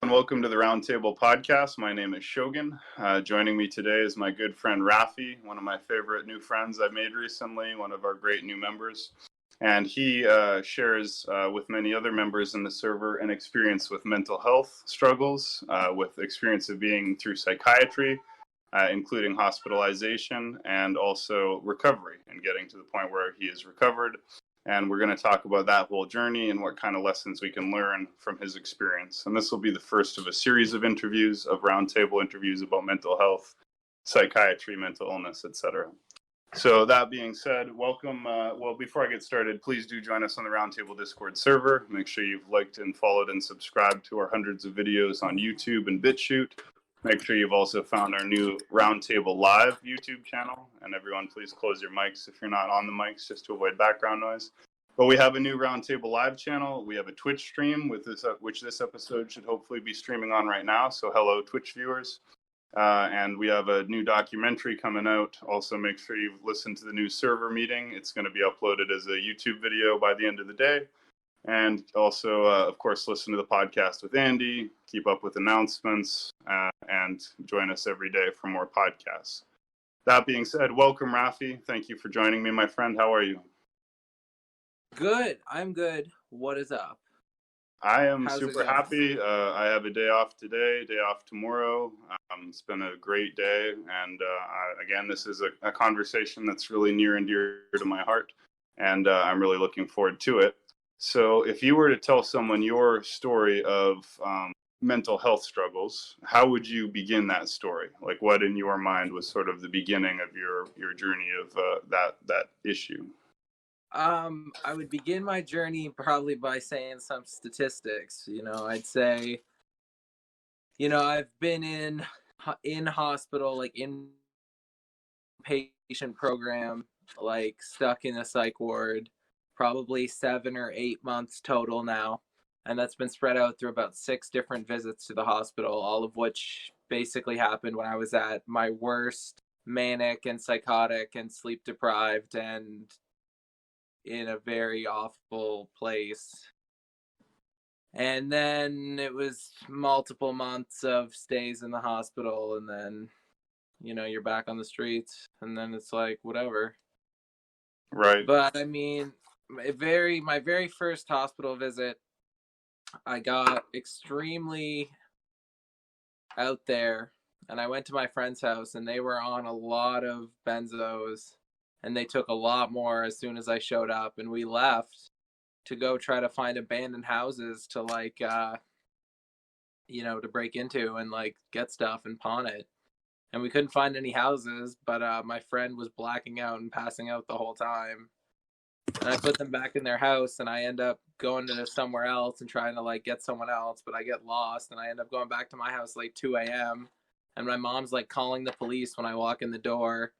And welcome to the Roundtable Podcast. My name is Shogun. Joining me today is my good friend Raphie, one of my favorite new friends I've made recently, one of our great new members. And he shares with many other members in the server an experience with mental health struggles, with experience of being through psychiatry, including hospitalization and also recovery and getting to the point where he is recovered. And we're going to talk about that whole journey and what kind of lessons we can learn from his experience. And this will be the first of a series of interviews, of roundtable interviews about mental health, psychiatry, mental illness, etc. So that being said, welcome. Well, before I get started, please do join us on the Roundtable Discord server. Make sure you've liked and followed and subscribed to our hundreds of videos on YouTube and BitChute. Make sure you've also found our new Roundtable Live YouTube channel. And everyone, please close your mics if you're not on the mics, just to avoid background noise. But we have a new Roundtable Live channel. We have a Twitch stream, with this, which this episode should hopefully be streaming on right now. So hello, Twitch viewers. And we have a new documentary coming out. Also, make sure you've listened to the new server meeting. It's going to be uploaded as a YouTube video by the end of the day. And also, of course, listen to the podcast with Andy, keep up with announcements, and join us every day for more podcasts. That being said, welcome, Raphie. Thank you for joining me, my friend. How are you? Good. I'm good. What is up? I am super happy. I have a day off today, day off tomorrow. It's been a great day. And again, this is a conversation that's really near and dear to my heart. And I'm really looking forward to it. So if you were to tell someone your story of mental health struggles, how would you begin that story? Like, what in your mind was sort of the beginning of your journey of that issue? I would begin my journey probably by saying some statistics. I'd say, I've been in hospital, like in patient program, like stuck in a psych ward, probably 7 or 8 months total now. And that's been spread out through about 6 different visits to the hospital, all of which basically happened when I was at my worst, manic and psychotic and sleep deprived and in a very awful place. And then it was multiple months of stays in the hospital, and then, you're back on the streets, and then it's like, whatever. Right. But I mean, my very first hospital visit, I got extremely out there, and I went to my friend's house, and they were on a lot of benzos, and they took a lot more as soon as I showed up, and we left to go try to find abandoned houses to to break into and get stuff and pawn it. And we couldn't find any houses, but my friend was blacking out and passing out the whole time. And I put them back in their house, and I end up going to somewhere else and trying to get someone else, but I get lost, and I end up going back to my house 2 a.m. And my mom's calling the police when I walk in the door.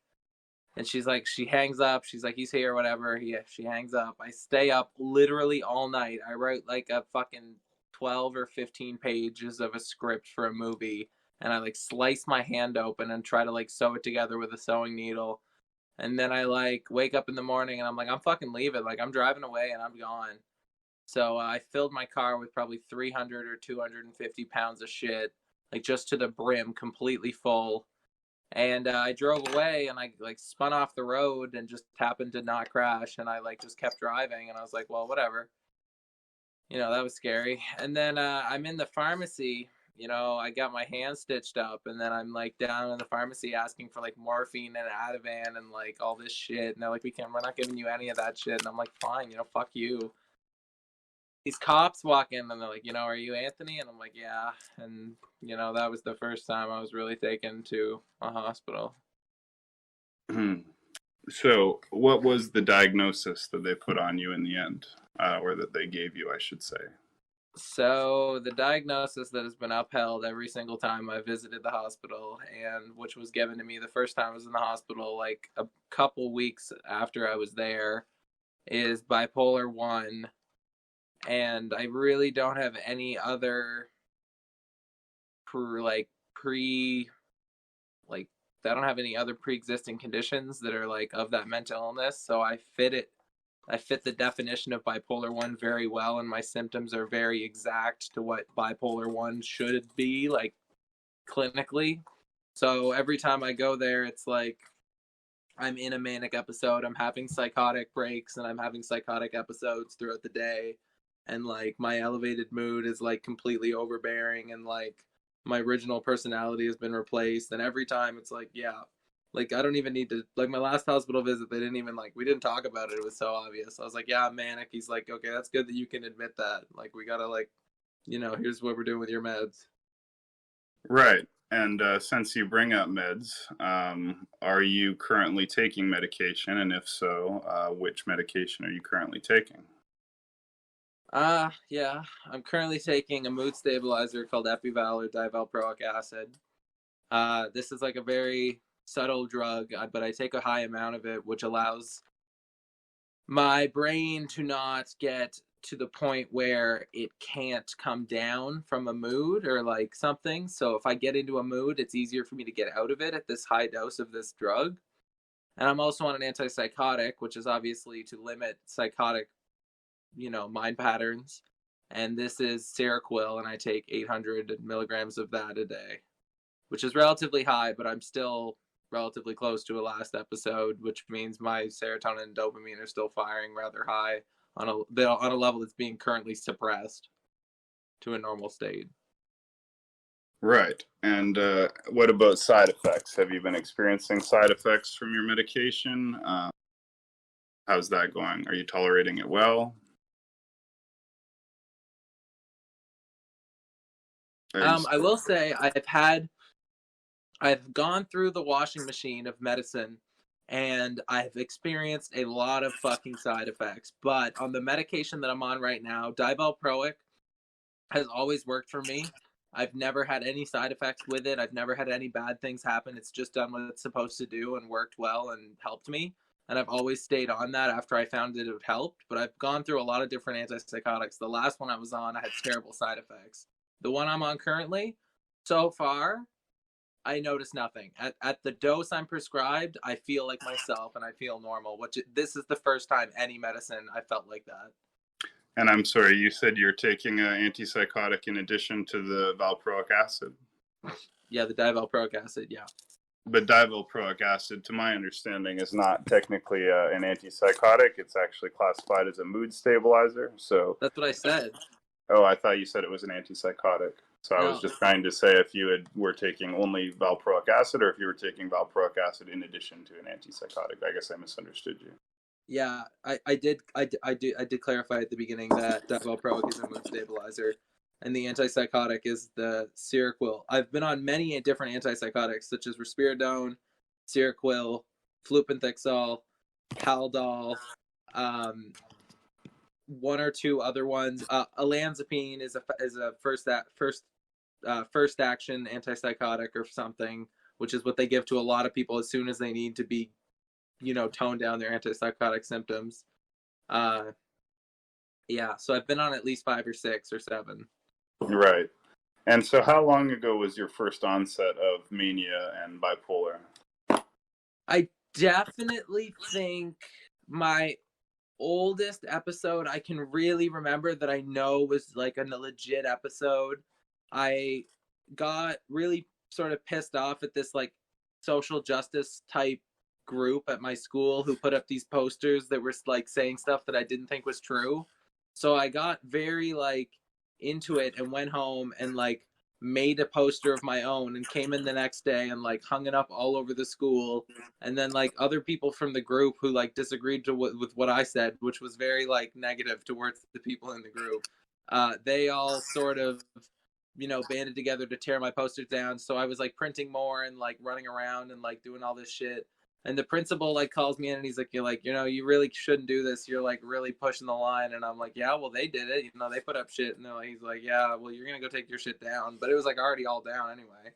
And she's she hangs up. She's like, he's here, whatever. She hangs up. I stay up literally all night. I wrote a fucking 12 or 15 pages of a script for a movie. And I slice my hand open and try to sew it together with a sewing needle. And then I wake up in the morning and I'm I'm fucking leaving. I'm driving away and I'm gone. So I filled my car with probably 300 or 250 pounds of shit, just to the brim, completely full. And I drove away, and I spun off the road and just happened to not crash. And I just kept driving, and I was like, well, whatever. That was scary. And then I'm in the pharmacy. I got my hand stitched up, and then I'm down in the pharmacy asking for morphine and Ativan and all this shit. And they're like, we're not giving you any of that shit. And I'm like, fine, fuck you. These cops walk in, and they're like, are you Anthony? And I'm like, yeah. And that was the first time I was really taken to a hospital. So what was the diagnosis that they put on you in the end, or that they gave you, I should say? So the diagnosis that has been upheld every single time I visited the hospital, and which was given to me the first time I was in the hospital, a couple weeks after I was there, is bipolar 1. And I really don't have any other I don't have any other pre-existing conditions that are of that mental illness, so I fit it I fit the definition of bipolar 1 very well, and my symptoms are very exact to what bipolar 1 should be, like, clinically. So every time I go there, it's like I'm in a manic episode. I'm having psychotic breaks, and I'm having psychotic episodes throughout the day. And, like, my elevated mood is, like, completely overbearing, and, like, my original personality has been replaced. And every time it's like, yeah, like, I don't even need to, like, my last hospital visit, they didn't even, like, we didn't talk about it. It was so obvious. I was like, yeah, I'm manic. He's like, okay, that's good that you can admit that. Like, we gotta, like, here's what we're doing with your meds. Right. And since you bring up meds, are you currently taking medication? And if so, which medication are you currently taking? Yeah, I'm currently taking a mood stabilizer called Epival or divalproic acid. This is like a very subtle drug, but I take a high amount of it, which allows my brain to not get to the point where it can't come down from a mood or like something. So if I get into a mood, it's easier for me to get out of it at this high dose of this drug. And I'm also on an antipsychotic, which is obviously to limit psychotic, mind patterns. And this is Seroquel, and I take 800 milligrams of that a day, which is relatively high, but I'm still relatively close to a last episode, which means my serotonin and dopamine are still firing rather high on a level that's being currently suppressed to a normal state. Right. And what about side effects? Have you been experiencing side effects from your medication? How's that going? Are you tolerating it well? I will say I've gone through the washing machine of medicine, and I've experienced a lot of fucking side effects. But on the medication that I'm on right now, divalproic has always worked for me. I've never had any side effects with it. I've never had any bad things happen. It's just done what it's supposed to do and worked well and helped me. And I've always stayed on that after I found that it helped. But I've gone through a lot of different antipsychotics. The last one I was on, I had terrible side effects. The one I'm on currently, so far, I notice nothing. At the dose I'm prescribed, I feel like myself and I feel normal. This is the first time any medicine I felt like that. And I'm sorry, you said you're taking an antipsychotic in addition to the valproic acid? Yeah, the divalproic acid, yeah. But divalproic acid, to my understanding, is not technically an antipsychotic. It's actually classified as a mood stabilizer. So that's what I said. Oh, I thought you said it was an antipsychotic. So I was just trying to say if you were taking only valproic acid, or if you were taking valproic acid in addition to an antipsychotic. I guess I misunderstood you. Yeah, I did clarify at the beginning that divalproic is a mood stabilizer, and the antipsychotic is the Seroquel. I've been on many different antipsychotics, such as risperidone, Seroquel, flupentixol, Haldol, one or two other ones. Olanzapine is a first action antipsychotic or something, which is what they give to a lot of people as soon as they need to be, tone down their antipsychotic symptoms. Yeah, so I've been on at least 5 or 6 or 7. Right. And so how long ago was your first onset of mania and bipolar? I definitely think my oldest episode I can really remember that I know was like a legit episode. I got really sort of pissed off at this like social justice type group at my school who put up these posters that were like saying stuff that I didn't think was true. So I got very like into it and went home and like made a poster of my own and came in the next day and like hung it up all over the school. And then like other people from the group who like disagreed with what I said, which was very like negative towards the people in the group, they all sort of banded together to tear my posters down. So I was like printing more and like running around and like doing all this shit. And the principal like calls me in and he's like, you really shouldn't do this. You're like really pushing the line. And I'm like, yeah, well, they did it. They put up shit. And he's like, yeah, well, you're going to go take your shit down. But it was like already all down anyway.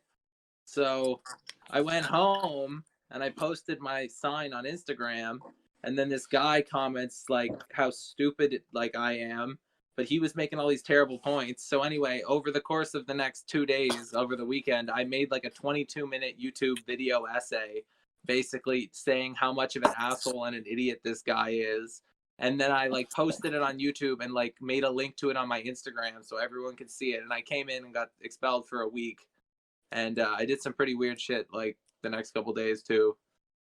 So I went home and I posted my sign on Instagram. And then this guy comments like how stupid like I am. But he was making all these terrible points. So anyway, over the course of the next 2 days, over the weekend, I made like a 22-minute YouTube video essay basically saying how much of an asshole and an idiot this guy is. And then I like posted it on YouTube and like made a link to it on my Instagram so everyone could see it. And I came in and got expelled for a week. And I did some pretty weird shit like the next couple days too.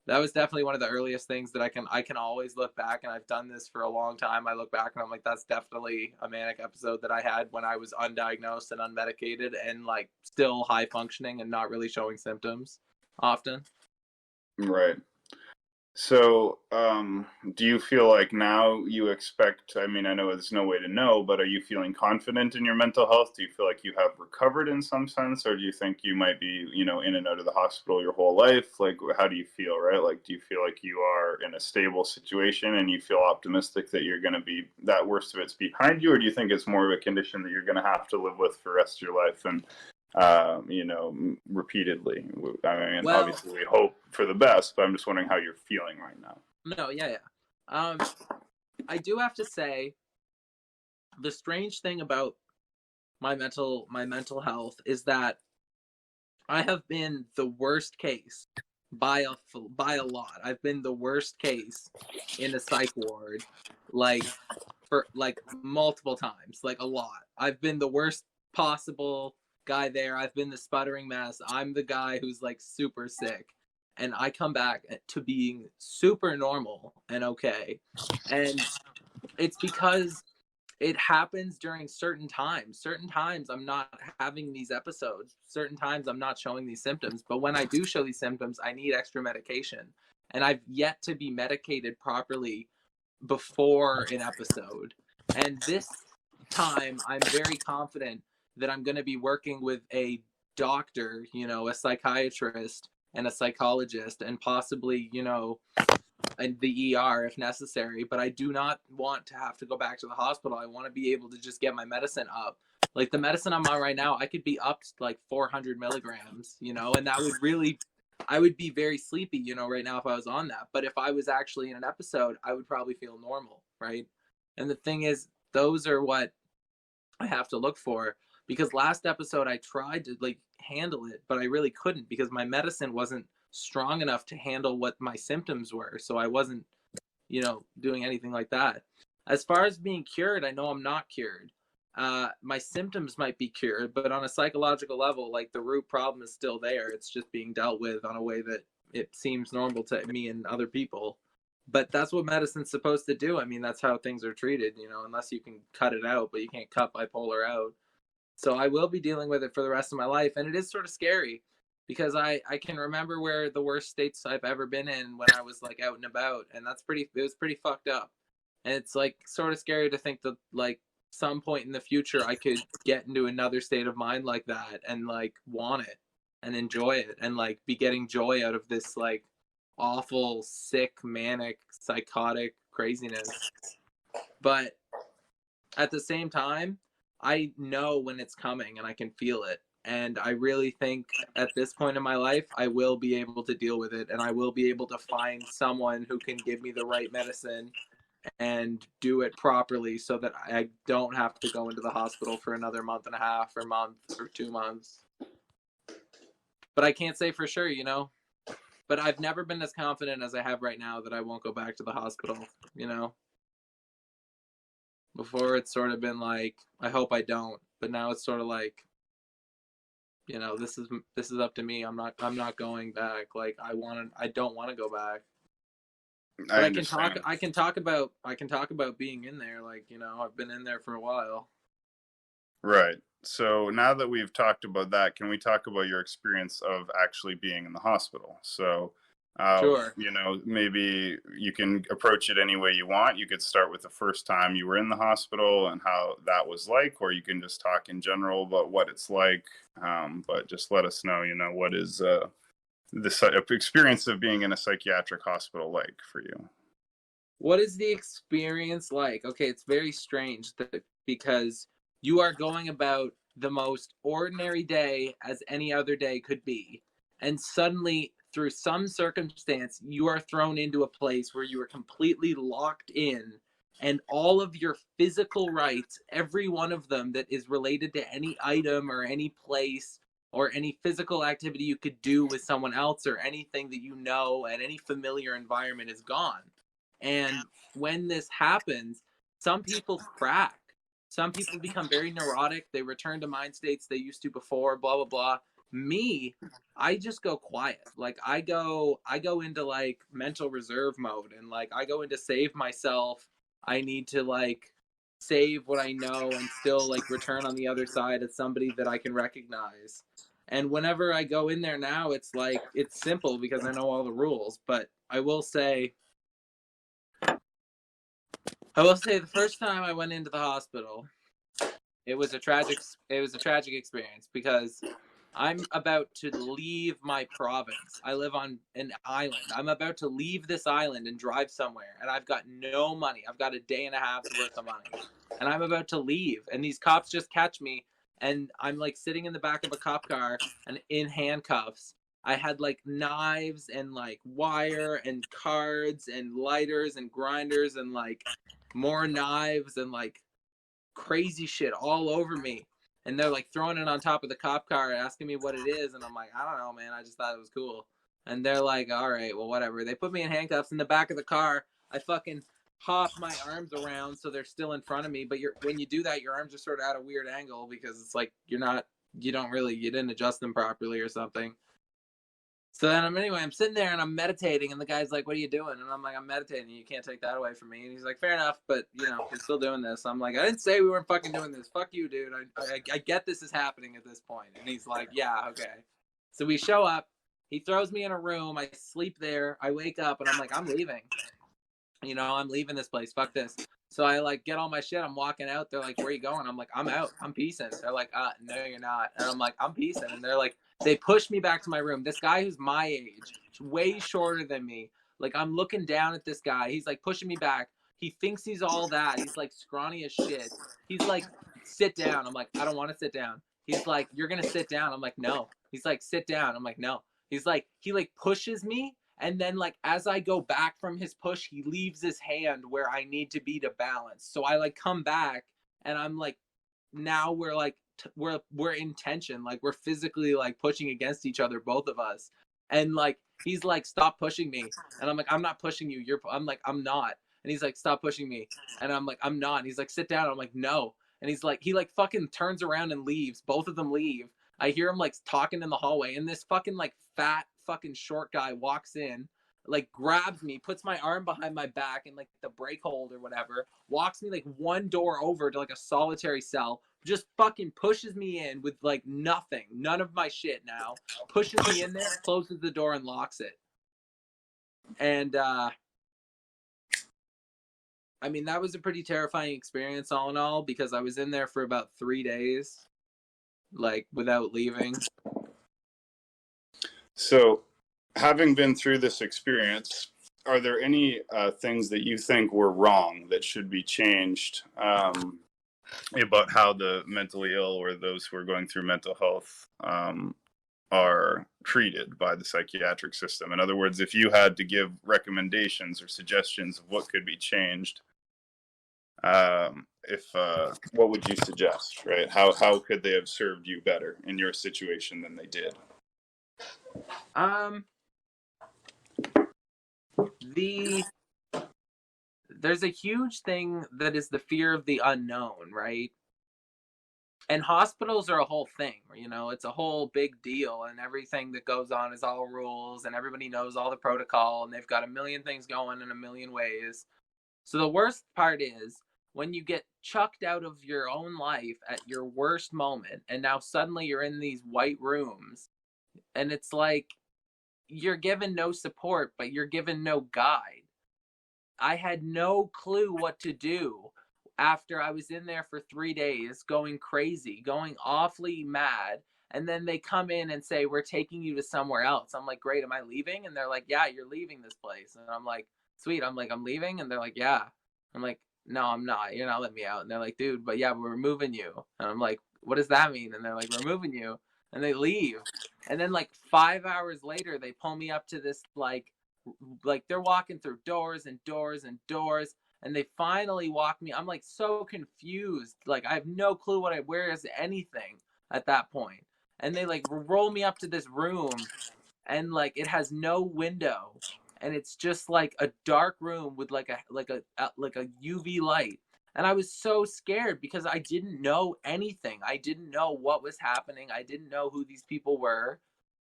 That was definitely one of the earliest things that I can always look back, and I've done this for a long time. I look back and I'm like, that's definitely a manic episode that I had when I was undiagnosed and unmedicated and like still high functioning and not really showing symptoms often. Right. So, do you feel like now you expect, I mean, I know there's no way to know, but are you feeling confident in your mental health? Do you feel like you have recovered in some sense, or do you think you might be, in and out of the hospital your whole life? Like, how do you feel, right? Like, do you feel like you are in a stable situation and you feel optimistic that you're going to be, that worst of it's behind you, or do you think it's more of a condition that you're going to have to live with for the rest of your life? And repeatedly. I mean, Well, obviously we hope for the best, but I'm just wondering how you're feeling right now. no, yeah. I do have to say, the strange thing about my mental health is that I have been the worst case by a lot. I've been the worst case in a psych ward, like for like multiple times, like a lot. I've been the worst possible guy there. I've been the sputtering mess. I'm the guy who's like super sick, and I come back to being super normal and okay. And it's because it happens during certain times. Certain times I'm not having these episodes. Certain times I'm not showing these symptoms. But when I do show these symptoms, I need extra medication. And I've yet to be medicated properly before an episode. And this time I'm very confident that I'm going to be working with a doctor, a psychiatrist and a psychologist, and possibly, and the ER if necessary, but I do not want to have to go back to the hospital. I want to be able to just get my medicine up. Like the medicine I'm on right now, I could be up to like 400 milligrams, and that would really, I would be very sleepy, right now if I was on that. But if I was actually in an episode, I would probably feel normal, right? And the thing is, those are what I have to look for, because last episode I tried to like handle it, but I really couldn't because my medicine wasn't strong enough to handle what my symptoms were. So I wasn't, doing anything like that. As far as being cured, I know I'm not cured. My symptoms might be cured, but on a psychological level, like the root problem is still there. It's just being dealt with on a way that it seems normal to me and other people. But that's what medicine's supposed to do. I mean, that's how things are treated, unless you can cut it out, but you can't cut bipolar out. So I will be dealing with it for the rest of my life. And it is sort of scary because I can remember where the worst states I've ever been in when I was like out and about. And it was pretty fucked up. And it's like sort of scary to think that like some point in the future I could get into another state of mind like that and like want it and enjoy it and like be getting joy out of this like awful, sick, manic, psychotic craziness. But at the same time, I know when it's coming and I can feel it. And I really think at this point in my life, I will be able to deal with it, and I will be able to find someone who can give me the right medicine and do it properly so that I don't have to go into the hospital for another month and a half or month or 2 months. But I can't say for sure, But I've never been as confident as I have right now that I won't go back to the hospital, Before it's sort of been like, I hope I don't. But now it's sort of like, this is up to me. I'm not going back. Like I don't want to go back. But I can talk about being in there. Like, I've been in there for a while. Right. So now that we've talked about that, can we talk about your experience of actually being in the hospital? So, sure. Maybe you can approach it any way you want. You could start with the first time you were in the hospital and how that was like, or you can just talk in general about what it's like. But just let us know, what is the experience of being in a psychiatric hospital like for you? What is the experience like? Okay, it's very strange because you are going about the most ordinary day as any other day could be. And suddenly, through some circumstance, you are thrown into a place where you are completely locked in, and all of your physical rights, every one of them that is related to any item or any place or any physical activity you could do with someone else or anything that and any familiar environment is gone. And when this happens, some people crack. Some people become very neurotic. They return to mind states they used to before, blah, blah, blah. Me, I just go quiet. Like I go into like mental reserve mode, and like I go into save myself. I need to like save what I know and still like return on the other side as somebody that I can recognize. And whenever I go in there now, it's like it's simple because I know all the rules. But I will say the first time I went into the hospital, it was a tragic experience because I'm about to leave my province. I live on an island. I'm about to leave this island and drive somewhere, and I've got no money. I've got a day and a half's worth of money, and I'm about to leave, and these cops just catch me, and I'm like sitting in the back of a cop car and in handcuffs. I had like knives and like wire and cards and lighters and grinders and like more knives and like crazy shit all over me. And they're like throwing it on top of the cop car, asking me what it is. And I'm like, I don't know, man. I just thought it was cool. And they're like, all right, well, whatever. They put me in handcuffs in the back of the car. I fucking hop my arms around so they're still in front of me. But when you do that, your arms are sort of at a weird angle because it's like you didn't adjust them properly or something. So then I'm sitting there and I'm meditating, and the guy's like, what are you doing? And I'm like, I'm meditating. You can't take that away from me. And he's like, fair enough, but, we're still doing this. I'm like, I didn't say we weren't fucking doing this. Fuck you, dude. I get this is happening at this point. And he's like, yeah, okay. So we show up. He throws me in a room. I sleep there. I wake up, and I'm like, I'm leaving. I'm leaving this place. Fuck this. So I, like, get all my shit. I'm walking out. They're like, where are you going? I'm like, I'm out. I'm peacing. They're like, no, you're not. And I'm like, I'm peacing. And they're like, they push me back to my room. This guy who's my age, way shorter than me. Like, I'm looking down at this guy. He's, like, pushing me back. He thinks he's all that. He's, like, scrawny as shit. He's like, sit down. I'm like, I don't want to sit down. He's like, you're going to sit down. I'm like, no. He's like, sit down. I'm like, no. He's like, he, like, pushes me. And then, like, as I go back from his push, he leaves his hand where I need to be to balance. So I, like, come back, and I'm like, now we're, like, we're in tension. Like, we're physically, like, pushing against each other, both of us. And, like, he's like, stop pushing me. And I'm like, I'm not pushing you. I'm like, I'm not. And he's like, stop pushing me. And I'm like, I'm not. And he's like, sit down. I'm like, no. And he's like, he, like, fucking turns around and leaves. Both of them leave. I hear him, like, talking in the hallway. And this fucking, like, fat fucking short guy walks in, like, grabs me, puts my arm behind my back and, like, the brake hold or whatever, walks me, like, one door over to, like, a solitary cell, just fucking pushes me in with, like, nothing, none of my shit now, pushes me in there, closes the door and locks it. And, I mean, that was a pretty terrifying experience all in all, because I was in there for about 3 days, like, without leaving. So, having been through this experience, are there any things that you think were wrong that should be changed about how the mentally ill or those who are going through mental health are treated by the psychiatric system? In other words, if you had to give recommendations or suggestions of what could be changed, what would you suggest, right? How could they have served you better in your situation than they did? There's a huge thing that is the fear of the unknown, right? And hospitals are a whole thing, it's a whole big deal, and everything that goes on is all rules, and everybody knows all the protocol, and they've got a million things going in a million ways. So the worst part is when you get chucked out of your own life at your worst moment, and now suddenly you're in these white rooms, and it's like, you're given no support, but you're given no guide. I had no clue what to do after I was in there for 3 days, going crazy, going awfully mad. And then they come in and say, we're taking you to somewhere else. I'm like, great, am I leaving? And they're like, yeah, you're leaving this place. And I'm like, sweet. I'm like, I'm leaving? And they're like, yeah. I'm like, no, I'm not. You're not letting me out. And they're like, dude, but yeah, we're moving you. And I'm like, what does that mean? And they're like, we're moving you. And they leave. And then, like, 5 hours later, they pull me up to this, like they're walking through doors and doors and doors, and they finally walk me. I'm, like, so confused. Like, I have no clue where is anything at that point. And they, like, roll me up to this room, and, like, it has no window. and it's just like a dark room with like a UV light. And I was so scared because I didn't know anything. I didn't know what was happening. I didn't know who these people were.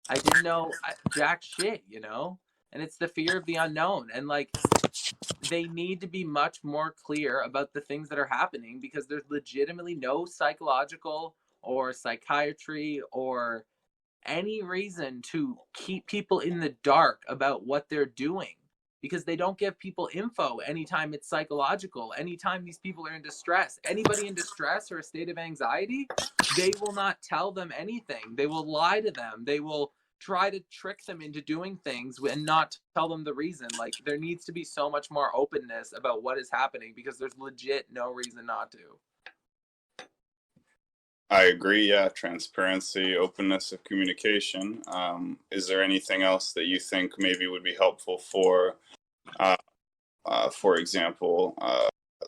I didn't know jack shit, you know? And it's the fear of the unknown. And like, they need to be much more clear about the things that are happening, because there's legitimately no psychological or psychiatry or any reason to keep people in the dark about what they're doing, because they don't give people info anytime it's psychological. Anytime these people are in distress, anybody in distress or a state of anxiety, they will not tell them anything. They will lie to them. They will try to trick them into doing things and not tell them the reason. Like, there needs to be so much more openness about what is happening, because there's legit no reason not to. I agree. Yeah, transparency, openness of communication. Is there anything else that you think maybe would be helpful for example,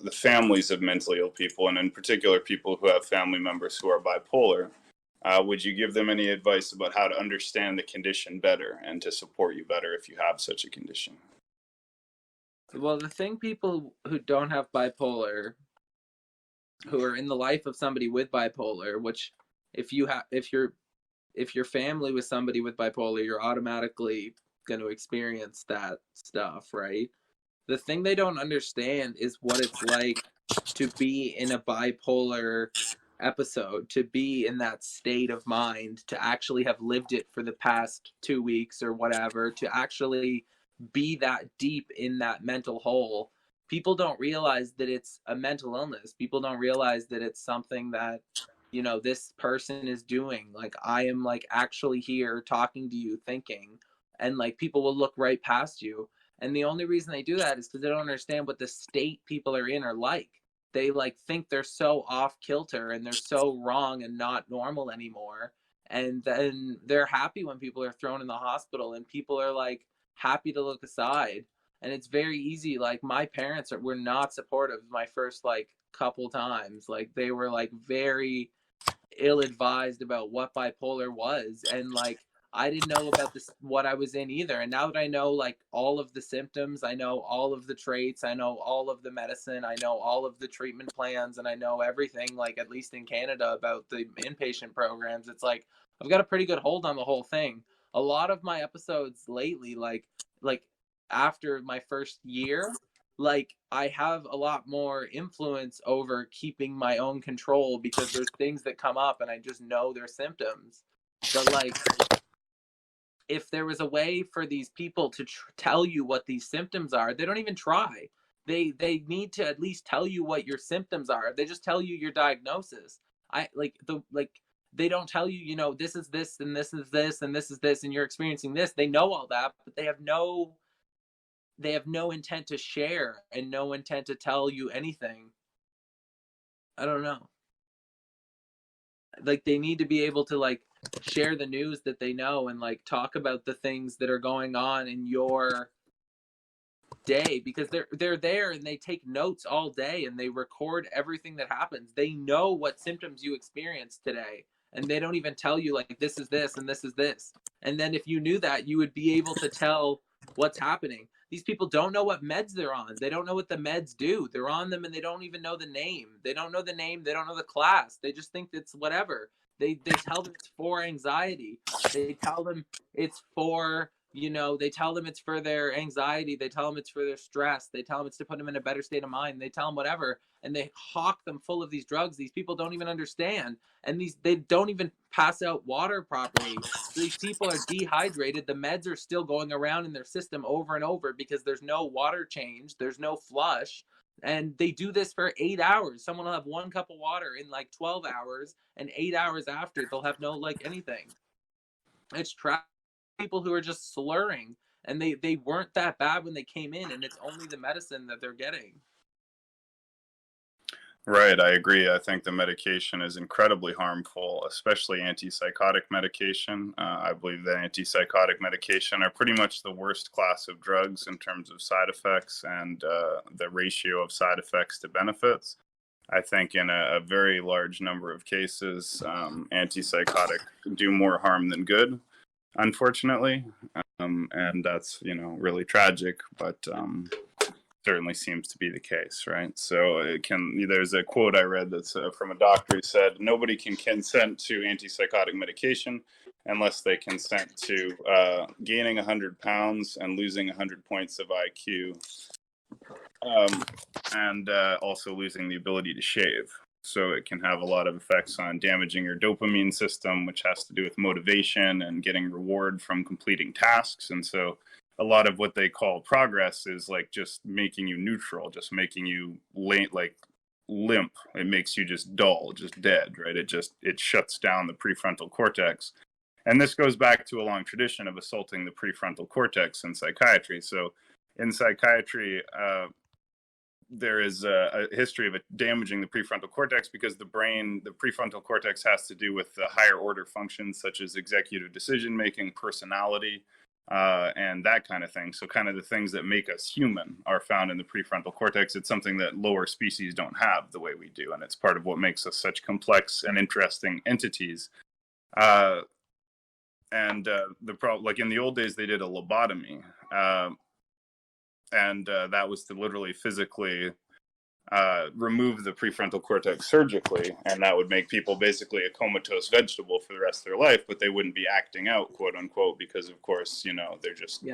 the families of mentally ill people, and in particular people who have family members who are bipolar? Would you give them any advice about how to understand the condition better and to support you better if you have such a condition? Well, the thing people who don't have bipolar, who are in the life of somebody with bipolar, which if your family was somebody with bipolar, you're automatically going to experience that stuff, right? The thing they don't understand is what it's like to be in a bipolar episode, to be in that state of mind, to actually have lived it for the past 2 weeks or whatever, to actually be that deep in that mental hole. People don't realize that it's a mental illness. People don't realize that it's something that, you know, this person is doing. Like, I am like actually here talking to you, thinking, and like people will look right past you. And the only reason they do that is because they don't understand what the state people are in are like. They like think they're so off kilter and they're so wrong and not normal anymore. And then they're happy when people are thrown in the hospital, and people are like happy to look aside. And it's very easy. Like, my parents were not supportive my first like couple times. Like, they were like very ill advised about what bipolar was, and like I didn't know about this, what I was in either. And now that I know like all of the symptoms, I know all of the traits, I know all of the medicine, I know all of the treatment plans, and I know everything, like at least in Canada, about the inpatient programs. It's like I've got a pretty good hold on the whole thing. A lot of my episodes lately, like after my first year, like I have a lot more influence over keeping my own control, because there's things that come up and I just know their symptoms. But like, if there was a way for these people to tell you what these symptoms are, they don't even try. They need to at least tell you what your symptoms are. They just tell you your diagnosis. I like the like they don't tell you, you know, this is this and this is this and this is this and you're experiencing this. They know all that, but they have no intent to share and no intent to tell you anything. I don't know. Like, they need to be able to like share the news that they know and like talk about the things that are going on in your day, because they're there and they take notes all day and they record everything that happens. They know what symptoms you experienced today, and they don't even tell you like this is this and this is this. And then if you knew that, you would be able to tell what's happening. These people don't know what meds they're on. They don't know what the meds do. They're on them and they don't even know the name. They don't know the name. They don't know the class. They just think it's whatever. They tell them it's for anxiety. They tell them it's for, you know, they tell them it's for their anxiety. They tell them it's for their stress. They tell them it's to put them in a better state of mind. They tell them whatever, and they hawk them full of these drugs. These people don't even understand, and they don't even pass out water properly. These people are dehydrated. The meds are still going around in their system over and over because there's no water change. There's no flush. And they do this for 8 hours. Someone will have one cup of water in like 12 hours, and 8 hours after, they'll have no like anything. It's trash. People who are just slurring, and they weren't that bad when they came in, and it's only the medicine that they're getting. Right, I agree. I think the medication is incredibly harmful, especially antipsychotic medication. I believe that antipsychotic medication are pretty much the worst class of drugs in terms of side effects and the ratio of side effects to benefits. I think in a very large number of cases, antipsychotic do more harm than good, unfortunately. And that's, really tragic, but certainly seems to be the case, right? So there's a quote I read that's from a doctor who said, nobody can consent to antipsychotic medication unless they consent to gaining 100 pounds and losing 100 points of IQ, and also losing the ability to shave. So it can have a lot of effects on damaging your dopamine system, which has to do with motivation and getting reward from completing tasks. And so a lot of what they call progress is like just making you neutral, just making you limp. It makes you just dull, just dead, right? It shuts down the prefrontal cortex. And this goes back to a long tradition of assaulting the prefrontal cortex in psychiatry. So in psychiatry, there is a history of it damaging the prefrontal cortex because the prefrontal cortex has to do with the higher order functions such as executive decision making, personality, and that kind of thing. So kind of the things that make us human are found in the prefrontal cortex. It's something that lower species don't have the way we do, and it's part of what makes us such complex and interesting entities. Like in the old days, they did a lobotomy. And that was to literally physically remove the prefrontal cortex surgically, and that would make people basically a comatose vegetable for the rest of their life, but they wouldn't be acting out, quote unquote, because of course, they're just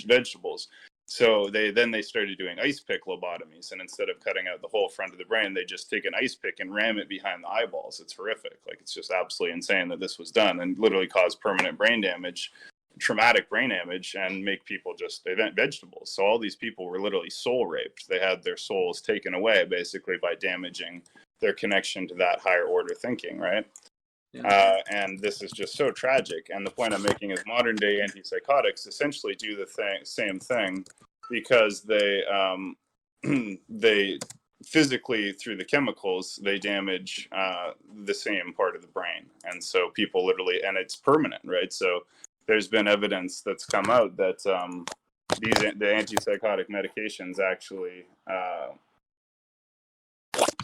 vegetables. So they started doing ice pick lobotomies, and instead of cutting out the whole front of the brain, they just take an ice pick and ram it behind the eyeballs. It's horrific. Like, it's just absolutely insane that this was done, and literally caused permanent brain damage, traumatic brain damage, and make people just vegetables. So all these people were literally soul raped. They had their souls taken away basically by damaging their connection to that higher order thinking, right? And this is just so tragic. And the point I'm making is modern day antipsychotics essentially do the same thing, because they they physically, through the chemicals, they damage the same part of the brain. And so people literally, and it's permanent, right? So there's been evidence that's come out that the antipsychotic medications actually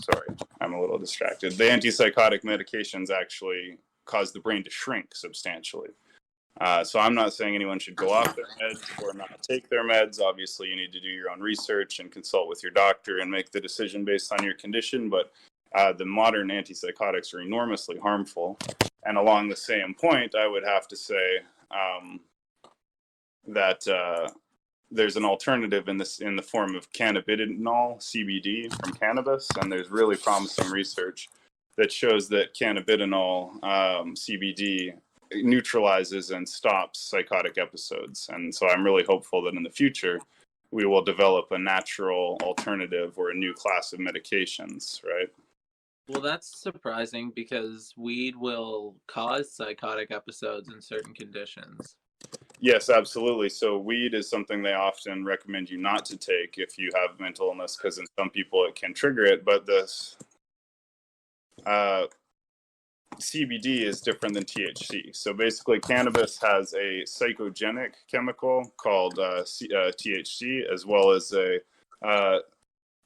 sorry, I'm a little distracted. The antipsychotic medications actually cause the brain to shrink substantially. So I'm not saying anyone should go off their meds or not take their meds. Obviously, you need to do your own research and consult with your doctor and make the decision based on your condition. But the modern antipsychotics are enormously harmful. And along the same point, I would have to say that there's an alternative in the form of cannabidiol, CBD, from cannabis, and there's really promising research that shows that cannabidiol, CBD, neutralizes and stops psychotic episodes. And so I'm really hopeful that in the future we will develop a natural alternative or a new class of medications, right? Well, that's surprising because weed will cause psychotic episodes in certain conditions. Yes, absolutely. So weed is something they often recommend you not to take if you have mental illness, because in some people it can trigger it. But this CBD is different than THC. So basically, cannabis has a psychogenic chemical called THC, as well as a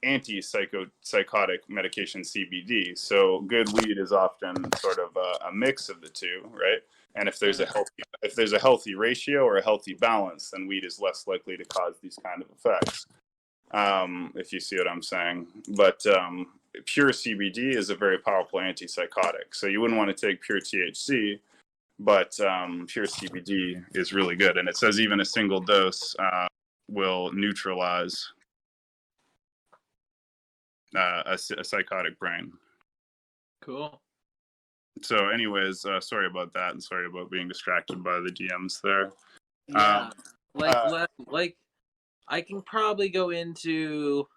antipsychotic medication, CBD. So good weed is often sort of a mix of the two, right? And if there's a healthy ratio or a healthy balance, then weed is less likely to cause these kind of effects. If you see what I'm saying. But pure CBD is a very powerful antipsychotic. So you wouldn't want to take pure THC, but pure CBD is really good. And it says even a single dose will neutralize a psychotic brain. Cool. So anyways, sorry about that, and sorry about being distracted by the DMs there. Yeah, like I can probably go into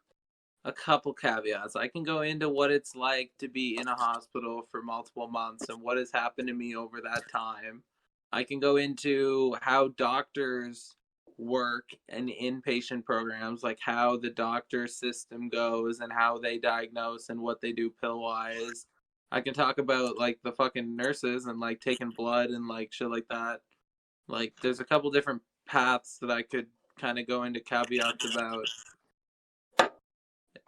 a couple caveats. I can go into what it's like to be in a hospital for multiple months and what has happened to me over that time. I can go into how doctors work and inpatient programs, like how the doctor system goes and how they diagnose and what they do pill wise. I can talk about like the fucking nurses and like taking blood and like shit like that. Like there's a couple different paths that I could kind of go into caveats about,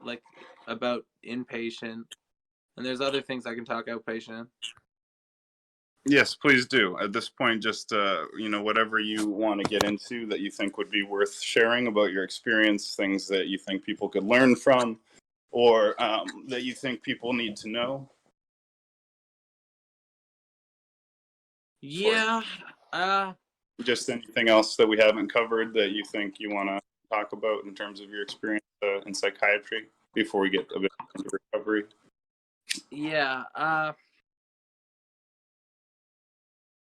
like about inpatient, and there's other things I can talk outpatient. Yes, please do. At this point, just whatever you want to get into that you think would be worth sharing about your experience, things that you think people could learn from, or that you think people need to know. Or Yeah. just anything else that we haven't covered that you think you want to talk about in terms of your experience in psychiatry before we get a bit into recovery. Yeah.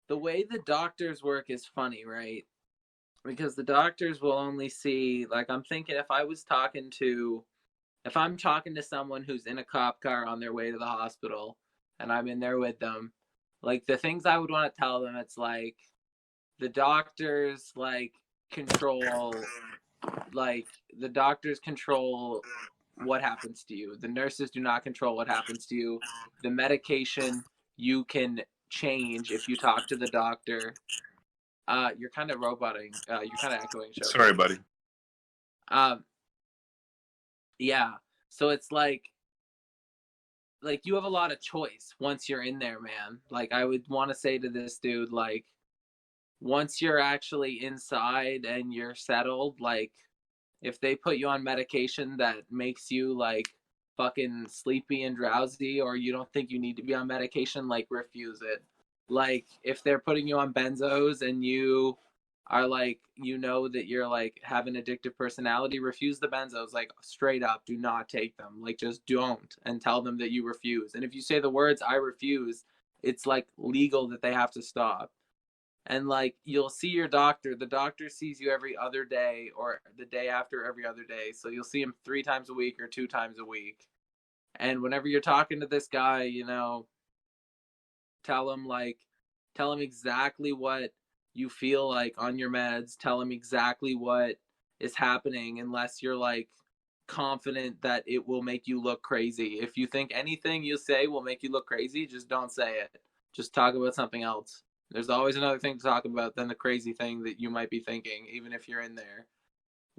The way the doctors work is funny, right? Because the doctors will only see, like, I'm thinking if I'm talking to someone who's in a cop car on their way to the hospital and I'm in there with them, like, the things I would want to tell them, it's like the doctors control the doctors control what happens to you. The nurses do not control what happens to you. The medication you can change if you talk to the doctor. You're kind of roboting. You're kind of echoing, Shogun. Sorry, buddy. Yeah. So it's like you have a lot of choice once you're in there, man. Like, I would want to say to this dude, like, once you're actually inside and you're settled, like, if they put you on medication that makes you like fucking sleepy and drowsy, or you don't think you need to be on medication, like, refuse it. Like, if they're putting you on benzos and you are like, that you're like have an addictive personality, refuse the benzos, like, straight up, do not take them. Like, just don't, and tell them that you refuse. And if you say the words "I refuse," it's like legal that they have to stop. And like, you'll see your doctor. The doctor sees you every other day or the day after every other day. So you'll see him 3 times a week or 2 times a week. And whenever you're talking to this guy, tell him exactly what you feel like on your meds. Tell him exactly what is happening, unless you're like confident that it will make you look crazy. If you think anything you say will make you look crazy, just don't say it. Just talk about something else. There's always another thing to talk about than the crazy thing that you might be thinking, even if you're in there.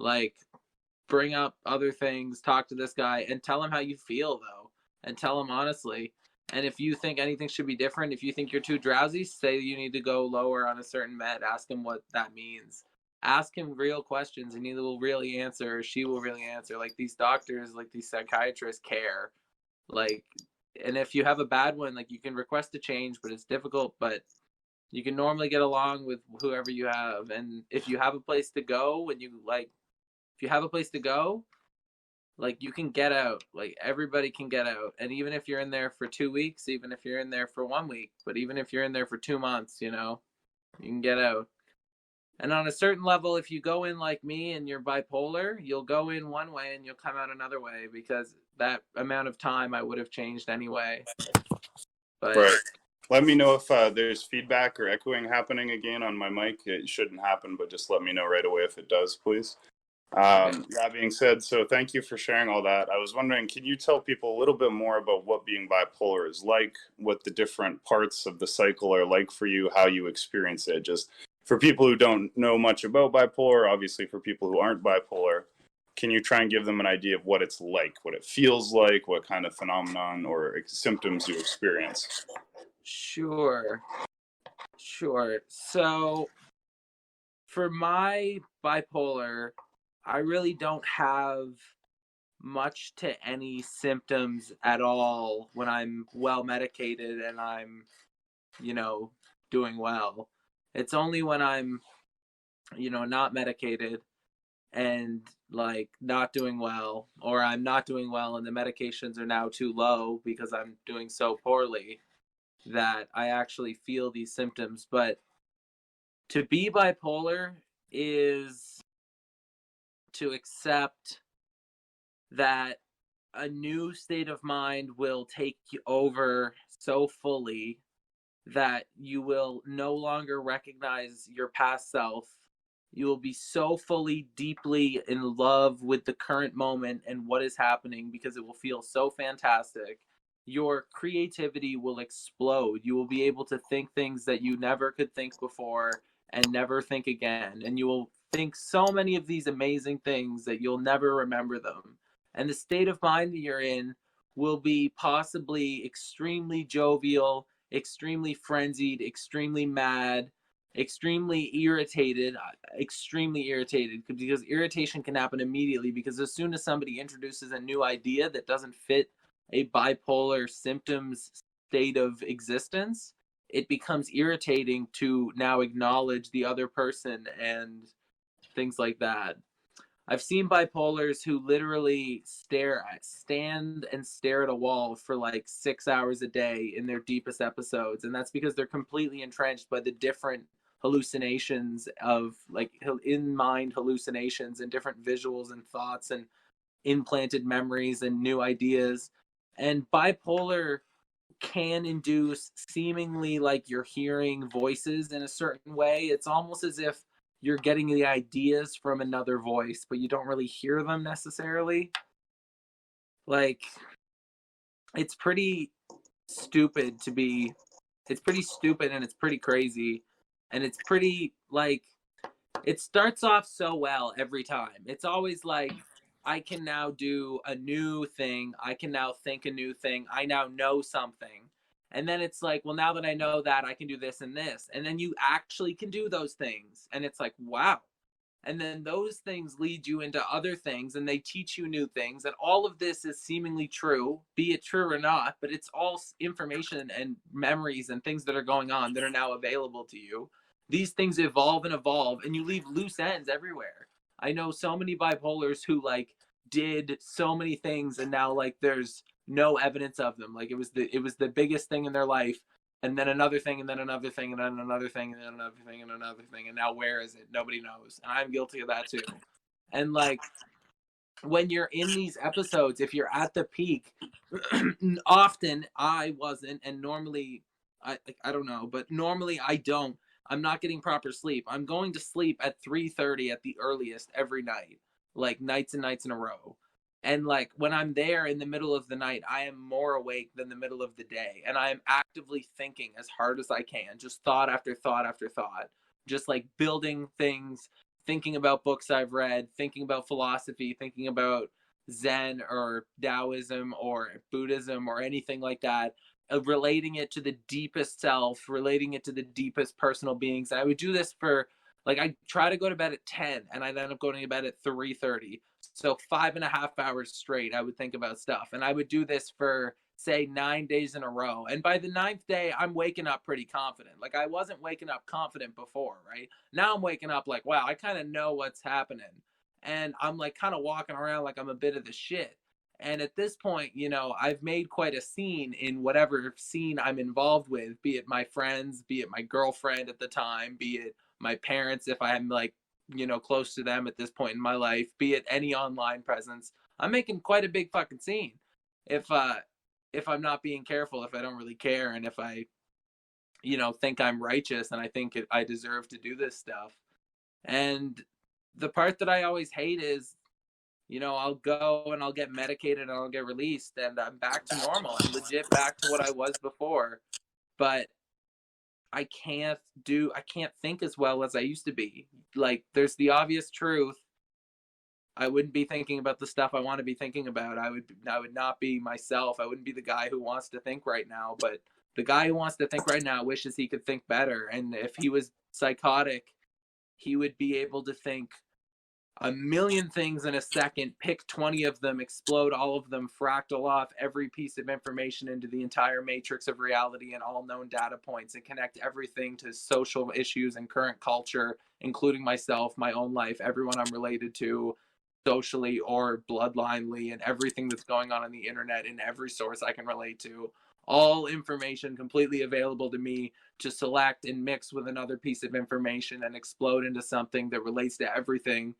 Like, bring up other things, talk to this guy, and tell him how you feel, though. And tell him honestly. And if you think anything should be different, if you think you're too drowsy, say you need to go lower on a certain med. Ask him what that means. Ask him real questions, and he will really answer, or she will really answer. Like, these doctors, like these psychiatrists care. Like, and if you have a bad one, like, you can request a change, but it's difficult, but you can normally get along with whoever you have. And if you have a place to go, if you have a place to go, like, you can get out. Like, everybody can get out. And even if you're in there for 2 weeks, even if you're in there for 1 week, but even if you're in there for 2 months, you can get out. And on a certain level, if you go in like me and you're bipolar, you'll go in one way and you'll come out another way, because that amount of time I would have changed anyway. But right. Let me know if there's feedback or echoing happening again on my mic. It shouldn't happen, but just let me know right away if it does, please. That being said, so thank you for sharing all that. I was wondering, can you tell people a little bit more about what being bipolar is like, what the different parts of the cycle are like for you, how you experience it? Just for people who don't know much about bipolar, obviously for people who aren't bipolar, can you try and give them an idea of what it's like, what it feels like, what kind of phenomenon or symptoms you experience? Sure. So for my bipolar, I really don't have much to any symptoms at all when I'm well medicated and I'm, doing well. It's only when I'm, not medicated and like not doing well, or I'm not doing well and the medications are now too low because I'm doing so poorly, that I actually feel these symptoms. But to be bipolar is to accept that a new state of mind will take you over so fully that you will no longer recognize your past self. You will be so fully, deeply in love with the current moment and what is happening, because it will feel so fantastic. Your creativity will explode. You will be able to think things that you never could think before and never think again. And you will think so many of these amazing things that you'll never remember them. And the state of mind that you're in will be possibly extremely jovial extremely frenzied, extremely mad, extremely irritated, because irritation can happen immediately, because as soon as somebody introduces a new idea that doesn't fit a bipolar symptoms state of existence, it becomes irritating to now acknowledge the other person and things like that. I've seen bipolars who literally stand and stare at a wall for like 6 hours a day in their deepest episodes. And that's because they're completely entrenched by the different hallucinations of like in mind hallucinations and different visuals and thoughts and implanted memories and new ideas. And bipolar can induce seemingly like you're hearing voices in a certain way. It's almost as if you're getting the ideas from another voice, but you don't really hear them necessarily. Like, it's pretty stupid to be, it's pretty stupid and it's pretty crazy. And it's pretty, like, it starts off so well every time. It's always like, I can now do a new thing. I can now think a new thing. I now know something. And then it's like, well, now that I know that, I can do this and this. And then you actually can do those things. And it's like, wow. And then those things lead you into other things and they teach you new things. And all of this is seemingly true, be it true or not, but it's all information and memories and things that are going on that are now available to you. These things evolve and you leave loose ends everywhere. I know so many bipolars who like did so many things and now like there's no evidence of them. Like it was the biggest thing in their life, and then another thing, and then another thing, and then another thing, and then another thing, and another thing, and now where is it? Nobody knows. And I'm guilty of that too. And like when you're in these episodes, if you're at the peak, often I wasn't, and normally I don't know, but normally I don't. I'm not getting proper sleep. I'm going to sleep at 3:30 at the earliest every night, like nights and nights in a row. And like when I'm there in the middle of the night, I am more awake than the middle of the day. And I am actively thinking as hard as I can, just thought after thought after thought, just like building things, thinking about books I've read, thinking about philosophy, thinking about Zen or Taoism or Buddhism or anything like that, relating it to the deepest self, relating it to the deepest personal beings. And I would do this for like, I try to go to bed at 10 and I'd end up going to bed at 3:30. So 5.5 hours straight, I would think about stuff. And I would do this for say 9 days in a row. And by the ninth day, I'm waking up pretty confident. Like I wasn't waking up confident before, right? Now I'm waking up like, wow, I kind of know what's happening. And I'm like kind of walking around like I'm a bit of the shit. And at this point, you know, I've made quite a scene in whatever scene I'm involved with, be it my friends, be it my girlfriend at the time, be it my parents, if I'm like, you know, close to them at this point in my life, be it any online presence. I'm making quite a big fucking scene. If I'm not being careful, if I don't really care, and if I, you know, think I'm righteous and I think I deserve to do this stuff. And the part that I always hate is, you know, I'll go and I'll get medicated and I'll get released and I'm back to normal. I'm legit back to what I was before. But I can't think as well as I used to be. Like there's the obvious truth. I wouldn't be thinking about the stuff I want to be thinking about. I would not be myself. I wouldn't be the guy who wants to think right now, but the guy who wants to think right now wishes he could think better. And if he was psychotic, he would be able to think a million things in a second, pick 20 of them, explode all of them, fractal off every piece of information into the entire matrix of reality and all known data points, and connect everything to social issues and current culture, including myself, my own life, everyone I'm related to socially or bloodlinely, and everything that's going on the internet in every source I can relate to. All information completely available to me to select and mix with another piece of information and explode into something that relates to everything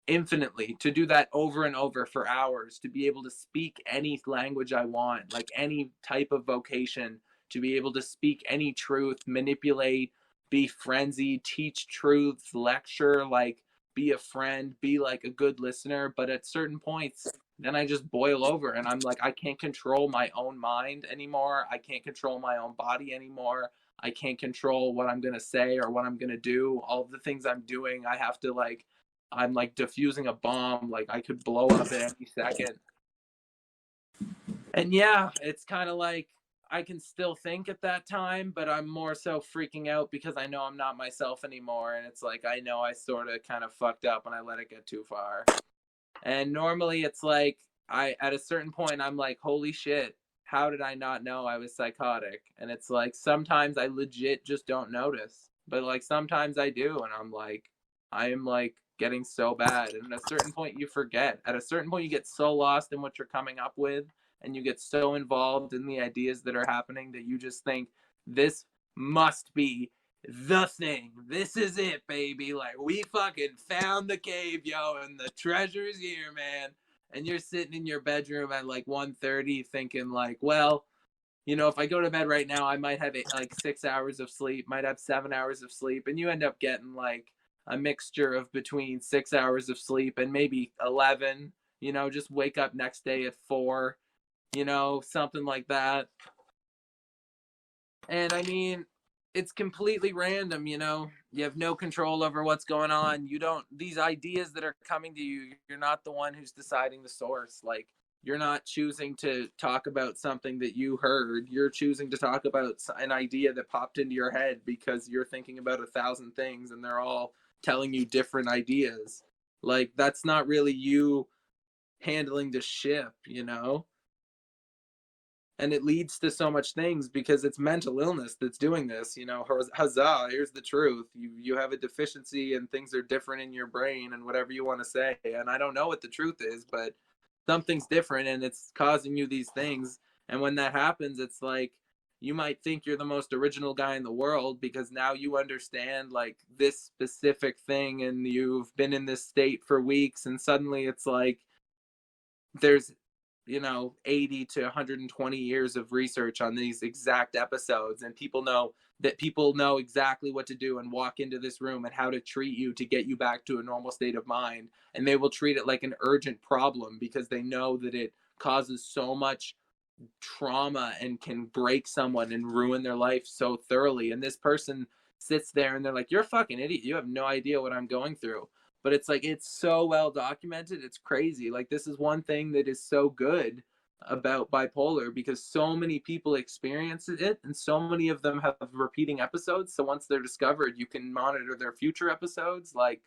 infinitely, to do that over and over for hours, to be able to speak any language I want, like any type of vocation, to be able to speak any truth, manipulate, be frenzied, teach truth, lecture, like be a friend, be like a good listener. But at certain points, then I just boil over and I'm like, I can't control my own mind anymore. I can't control my own body anymore. I can't control what I'm going to say or what I'm going to do. All of the things I'm doing, I have to like, I'm like diffusing a bomb, like I could blow up at any second. And yeah, it's kind of like I can still think at that time, but I'm more so freaking out because I know I'm not myself anymore. And it's like, I know I sort of kind of fucked up when I let it get too far. And normally it's like, at a certain point, I'm like, holy shit, how did I not know I was psychotic? And it's like, sometimes I legit just don't notice, but like sometimes I do. And I'm like, I am like getting so bad. And at a certain point, you forget. At a certain point, you get so lost in what you're coming up with, and you get so involved in the ideas that are happening that you just think this must be the thing. This is it, baby. Like, we fucking found the cave, yo, and the treasure's here, man. And you're sitting in your bedroom at like 1:30 thinking like, well, you know, if I go to bed right now, I might have like 6 hours of sleep, might have 7 hours of sleep, and you end up getting like a mixture of between 6 hours of sleep and maybe 11. You know, just wake up next day at 4. You know, something like that. And I mean, it's completely random, you know. You have no control over what's going on. You don't, these ideas that are coming to you, you're not the one who's deciding the source. Like, you're not choosing to talk about something that you heard. You're choosing to talk about an idea that popped into your head because you're thinking about 1,000 things and they're all telling you different ideas. Like, that's not really you handling the ship, you know? And it leads to so much things because it's mental illness that's doing this. You know, huzzah, here's the truth. You have a deficiency and things are different in your brain and whatever you want to say. And I don't know what the truth is, but something's different and it's causing you these things. And when that happens, it's like you might think you're the most original guy in the world because now you understand like this specific thing and you've been in this state for weeks, and suddenly it's like there's, you know, 80 to 120 years of research on these exact episodes, and people know exactly what to do and walk into this room and how to treat you to get you back to a normal state of mind, and they will treat it like an urgent problem because they know that it causes so much trauma and can break someone and ruin their life so thoroughly. And this person sits there and they're like, you're a fucking idiot, you have no idea what I'm going through. But it's like, it's so well documented, it's crazy. Like, this is one thing that is so good about bipolar because so many people experience it and so many of them have repeating episodes, so once they're discovered you can monitor their future episodes. Like,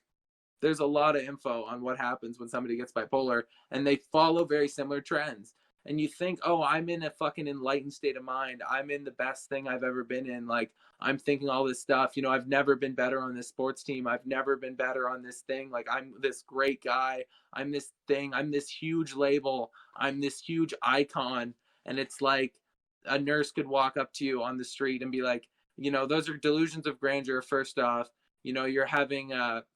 there's a lot of info on what happens when somebody gets bipolar, and they follow very similar trends. And you think, oh, I'm in a fucking enlightened state of mind, I'm in the best thing I've ever been in, like I'm thinking all this stuff, you know, I've never been better on this sports team, I've never been better on this thing, like I'm this great guy, I'm this thing, I'm this huge label, I'm this huge icon. And it's like a nurse could walk up to you on the street and be like, you know, those are delusions of grandeur. First off, you know, you're having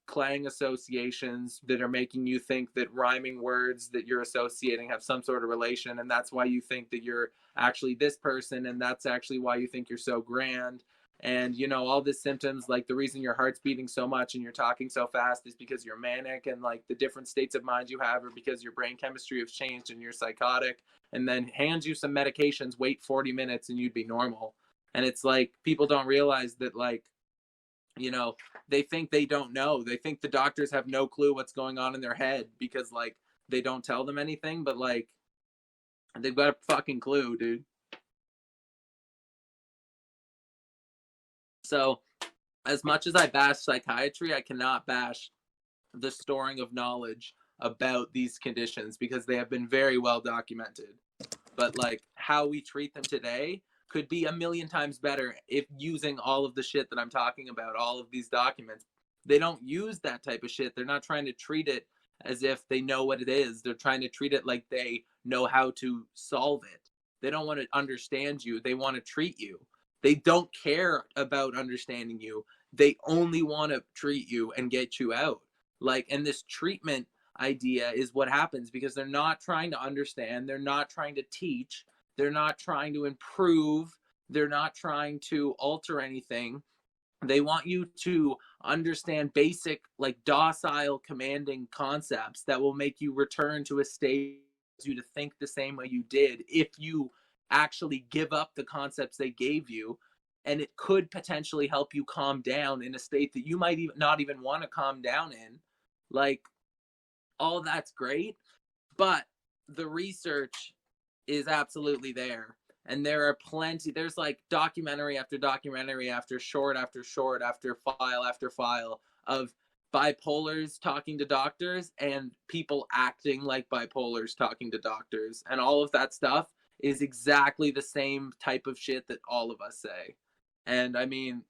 clang associations that are making you think that rhyming words that you're associating have some sort of relation, and that's why you think that you're actually this person, and that's actually why you think you're so grand. And you know, all these symptoms, like the reason your heart's beating so much and you're talking so fast is because you're manic, and like the different states of mind you have are because your brain chemistry has changed and you're psychotic. And then hands you some medications, wait 40 minutes and you'd be normal. And it's like people don't realize that, like, you know, they think they don't know, they think the doctors have no clue what's going on in their head because like they don't tell them anything, but like they've got a fucking clue, dude. So as much as I bash psychiatry, I cannot bash the storing of knowledge about these conditions because they have been very well documented. But like how we treat them today could be a million times better if using all of the shit that I'm talking about, all of these documents. They don't use that type of shit. They're not trying to treat it as if they know what it is. They're trying to treat it like they know how to solve it. They don't want to understand you. They want to treat you. They don't care about understanding you. They only want to treat you and get you out. Like, and this treatment idea is what happens because they're not trying to understand. They're not trying to teach. They're not trying to improve. They're not trying to alter anything. They want you to understand basic, like docile, commanding concepts that will make you return to a state you to think the same way you did if you actually give up the concepts they gave you. And it could potentially help you calm down in a state that you might even not even want to calm down in. Like, all that's great, but the research is absolutely there. And there are plenty, there's like documentary after documentary after short after short after file of bipolars talking to doctors and people acting like bipolars talking to doctors. And all of that stuff is exactly the same type of shit that all of us say. And I mean,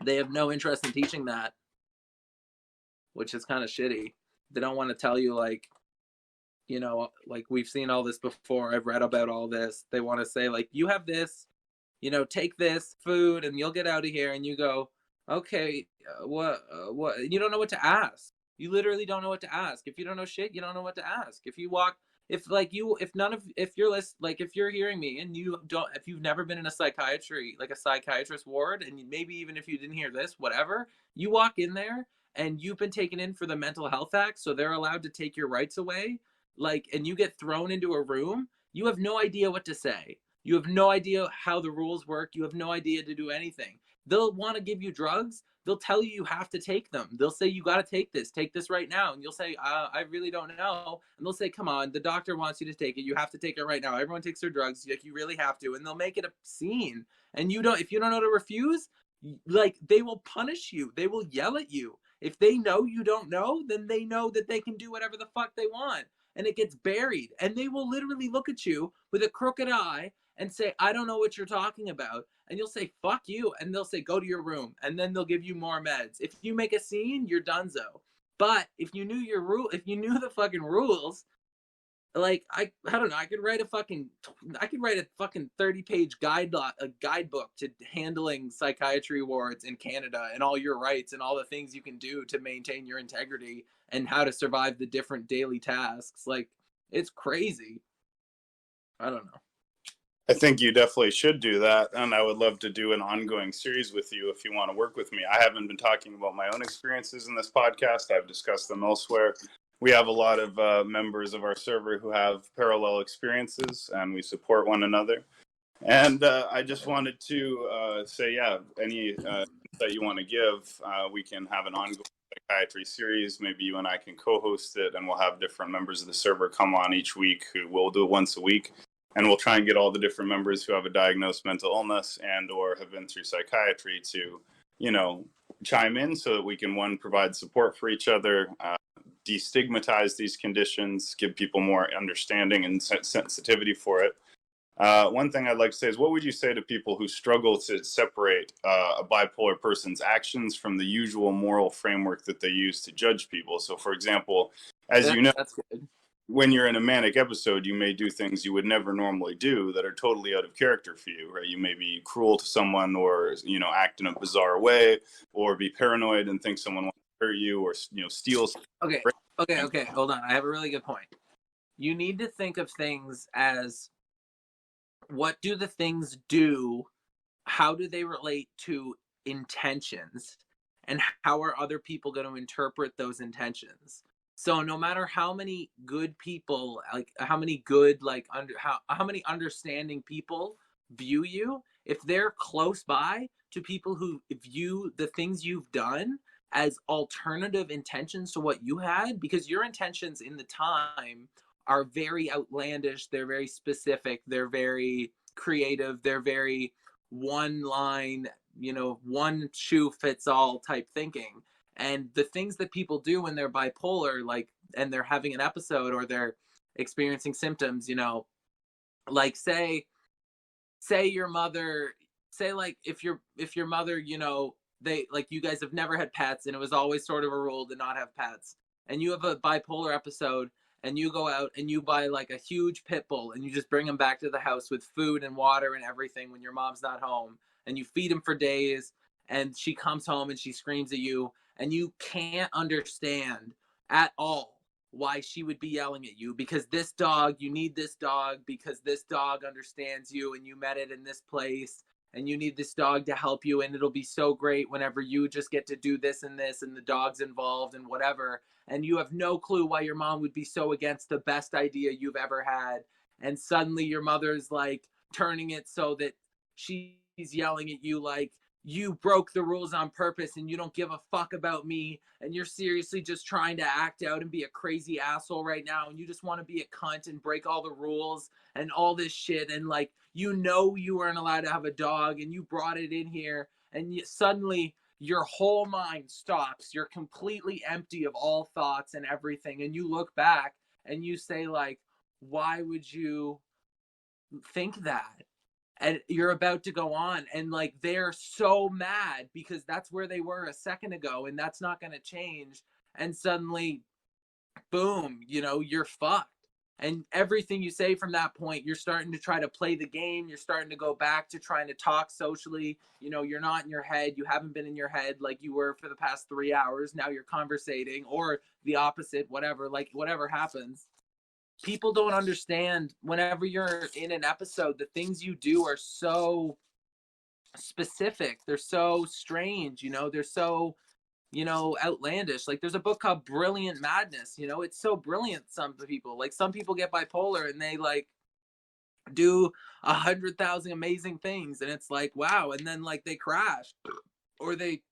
they have no interest in teaching that, which is kind of shitty. They don't want to tell you, like, you know, like, we've seen all this before. I've read about all this. They want to say, like, you have this, you know, take this food and you'll get out of here. And you go, okay, what? You don't know what to ask. You literally don't know what to ask. If you don't know shit, you don't know what to ask. If you walk, if like you, if none of, if you're like, if you're hearing me and you don't, if you've never been in a psychiatry, like a psychiatrist ward, and maybe even if you didn't hear this, whatever, you walk in there and you've been taken in for the Mental Health Act, so they're allowed to take your rights away, like, and you get thrown into a room, you have no idea what to say. You have no idea how the rules work. You have no idea to do anything. They'll want to give you drugs. They'll tell you have to take them. They'll say, you got to take this right now. And you'll say, I really don't know. And they'll say, come on, the doctor wants you to take it. You have to take it right now. Everyone takes their drugs. Like, you really have to. And they'll make it a scene. And if you don't know to refuse, like, they will punish you. They will yell at you. If they know you don't know, then they know that they can do whatever the fuck they want. And it gets buried. And they will literally look at you with a crooked eye and say, I don't know what you're talking about. And you'll say, fuck you. And they'll say, go to your room. And then they'll give you more meds. If you make a scene, you're donezo. But if you knew if you knew the fucking rules, like, I don't know, I could write a fucking 30-page guidebook to handling psychiatry wards in Canada and all your rights and all the things you can do to maintain your integrity and how to survive the different daily tasks. Like, it's crazy. I don't know. I think you definitely should do that, and I would love to do an ongoing series with you if you want to work with me. I haven't been talking about my own experiences in this podcast. I've discussed them elsewhere. We have a lot of members of our server who have parallel experiences, and we support one another. And I just wanted to say, yeah, any that you want to give, we can have an ongoing psychiatry series. Maybe you and I can co-host it, and we'll have different members of the server come on each week who will do it once a week. And we'll try and get all the different members who have a diagnosed mental illness and or have been through psychiatry to, you know, chime in so that we can, one, provide support for each other, destigmatize these conditions, give people more understanding and sensitivity for it. One thing I'd like to say is, what would you say to people who struggle to separate a bipolar person's actions from the usual moral framework that they use to judge people? So, for example, you know, that's good. When you're in a manic episode, you may do things you would never normally do that are totally out of character for you, right? You may be cruel to someone, or, you know, act in a bizarre way, or be paranoid and think someone wants to hurt you, or, you know, steal. Okay. Hold on. I have a really good point. You need to think of things as, what do the things do? How do they relate to intentions? And how are other people going to interpret those intentions? So no matter how many good people, like how many good, like how many understanding people view you, if they're close by to people who view the things you've done as alternative intentions to what you had, because your intentions in the time are very outlandish, they're very specific, they're very creative, they're very one line, you know, one shoe fits all type thinking. And the things that people do when they're bipolar, like, and they're having an episode or they're experiencing symptoms, you know, like say your mother, say like if your mother, you know, they, like, you guys have never had pets and it was always sort of a rule to not have pets, and you have a bipolar episode and you go out and you buy like a huge pit bull and you just bring him back to the house with food and water and everything when your mom's not home, and you feed him for days, and she comes home and she screams at you, and you can't understand at all why she would be yelling at you, because this dog, you need this dog because this dog understands you and you met it in this place and you need this dog to help you, and it'll be so great whenever you just get to do this and this and the dog's involved and whatever. And you have no clue why your mom would be so against the best idea you've ever had. And suddenly your mother's like turning it so that she's yelling at you like, you broke the rules on purpose and you don't give a fuck about me and you're seriously just trying to act out and be a crazy asshole right now and you just want to be a cunt and break all the rules and all this shit and like you weren't allowed to have a dog and you brought it in here and suddenly your whole mind stops. You're completely empty of all thoughts and everything and you look back and you say like, why would you think that? And you're about to go on and like they're so mad because that's where they were a second ago and that's not going to change, and suddenly boom, you're fucked. And everything you say from that point, you're starting to try to play the game, you're starting to go back to trying to talk socially. You're not in your head, you haven't been in your head like you were for the past 3 hours. Now you're conversating, or the opposite, whatever, like whatever happens. People don't understand, whenever you're in an episode, the things you do are so specific. They're so strange, they're so, outlandish. Like there's a book called Brilliant Madness, it's so brilliant. Some people, like some people get bipolar and they like do 100,000 amazing things and it's like, wow. And then like they crash or they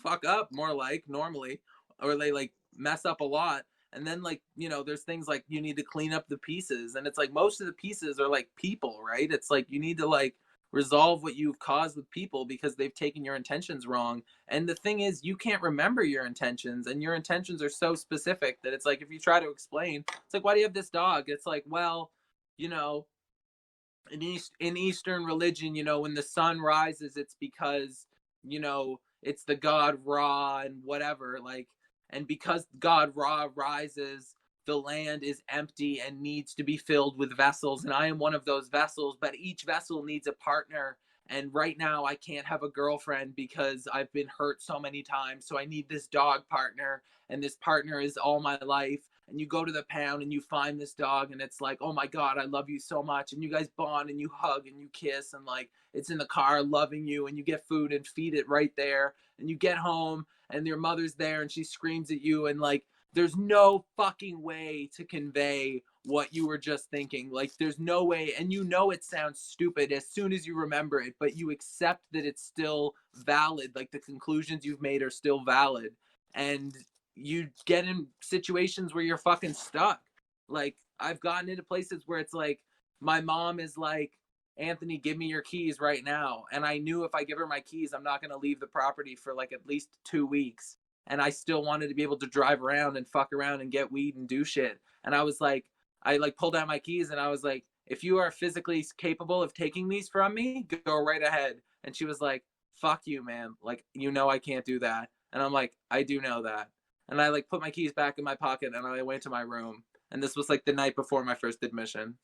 fuck up more like normally, or they like mess up a lot. And then like, there's things like you need to clean up the pieces. And it's like most of the pieces are like people, right? It's like you need to like resolve what you've caused with people because they've taken your intentions wrong. And the thing is, you can't remember your intentions, and your intentions are so specific that it's like if you try to explain, it's like, why do you have this dog? It's like, well, in Eastern religion, when the sun rises, it's because, it's the god Ra and whatever, like, and because God Ra rises, the land is empty and needs to be filled with vessels. And I am one of those vessels, but each vessel needs a partner. And right now I can't have a girlfriend because I've been hurt so many times. So I need this dog partner, and this partner is all my life. And you go to the pound and you find this dog and it's like, oh my God, I love you so much. And you guys bond and you hug and you kiss and like it's in the car loving you, and you get food and feed it right there. And you get home and your mother's there and she screams at you, and like there's no fucking way to convey what you were just thinking. Like there's no way, and it sounds stupid as soon as you remember it, but you accept that it's still valid. Like the conclusions you've made are still valid, and you get in situations where you're fucking stuck. Like I've gotten into places where it's like my mom is like, Anthony, give me your keys right now. And I knew if I give her my keys, I'm not going to leave the property for like at least 2 weeks. And I still wanted to be able to drive around and fuck around and get weed and do shit. And I was like, I like pulled out my keys and I was like, if you are physically capable of taking these from me, go right ahead. And she was like, fuck you, man. Like, I can't do that. And I'm like, I do know that. And I like put my keys back in my pocket and I went to my room. And this was like the night before my first admission.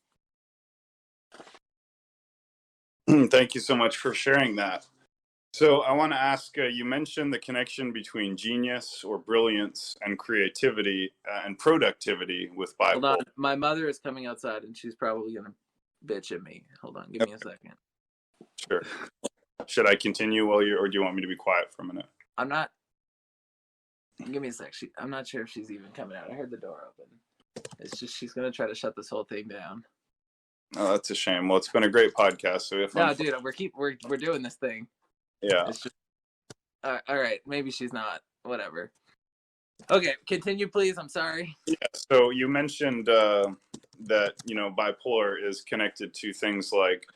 Thank you so much for sharing that. So I want to ask, you mentioned the connection between genius or brilliance and creativity and productivity with bipolar. Hold on. My mother is coming outside and she's probably going to bitch at me. Hold on. Give me a second. Sure. Should I continue while or do you want me to be quiet for a minute? I'm not. Give me a sec. I'm not sure if she's even coming out. I heard the door open. It's just she's going to try to shut this whole thing down. Oh, that's a shame. Well, it's been a great podcast. So if dude, we're doing this thing. Yeah. It's just all right. Maybe she's not. Whatever. Okay, continue, please. I'm sorry. Yeah. So you mentioned that bipolar is connected to things like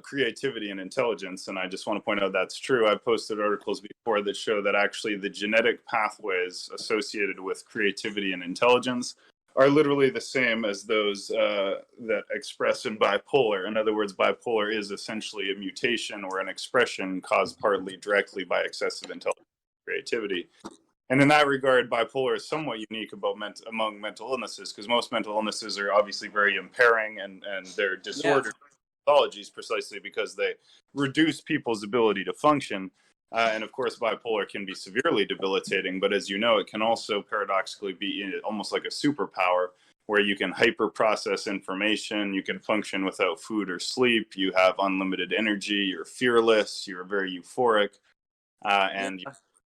creativity and intelligence, and I just want to point out that's true. I've posted articles before that show that actually the genetic pathways associated with creativity and intelligence are literally the same as those that express in bipolar. In other words, bipolar is essentially a mutation or an expression caused partly directly by excessive intelligence and creativity. And in that regard, bipolar is somewhat unique among mental illnesses, because most mental illnesses are obviously very impairing, and they're disordered pathologies precisely because they reduce people's ability to function. And of course, bipolar can be severely debilitating, but as you know, it can also paradoxically be almost like a superpower where you can hyper process information, you can function without food or sleep, you have unlimited energy, you're fearless, you're very euphoric, and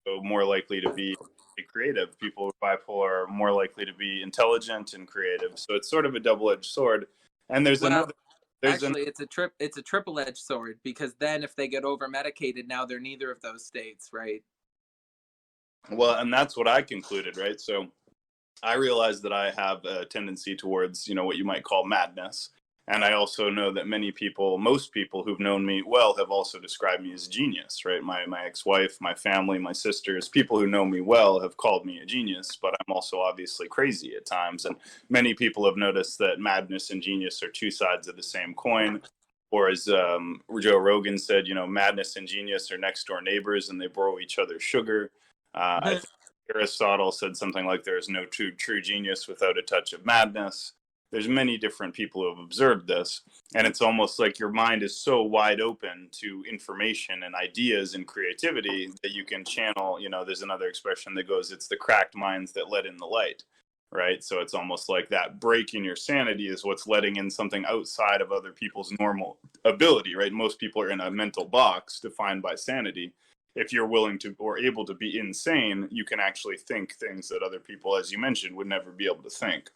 you're more likely to be creative. People with bipolar are more likely to be intelligent and creative. So it's sort of a double-edged sword. And there's another There's an Actually, it's a triple-edged sword, because then if they get over medicated, now they're neither of those states, right? Well, and that's what I concluded, right? So I realize that I have a tendency towards, what you might call madness. And I also know that many people, most people who've known me well, have also described me as genius, right? My ex-wife, my family, my sisters, people who know me well have called me a genius, but I'm also obviously crazy at times. And many people have noticed that madness and genius are two sides of the same coin. Or as Joe Rogan said, madness and genius are next door neighbors and they borrow each other's sugar. I think Aristotle said something like there is no true genius without a touch of madness. There's many different people who have observed this, and it's almost like your mind is so wide open to information and ideas and creativity that you can channel. There's another expression that goes, it's the cracked minds that let in the light, right? So it's almost like that break in your sanity is what's letting in something outside of other people's normal ability, right? Most people are in a mental box defined by sanity. If you're willing to or able to be insane, you can actually think things that other people, as you mentioned, would never be able to think.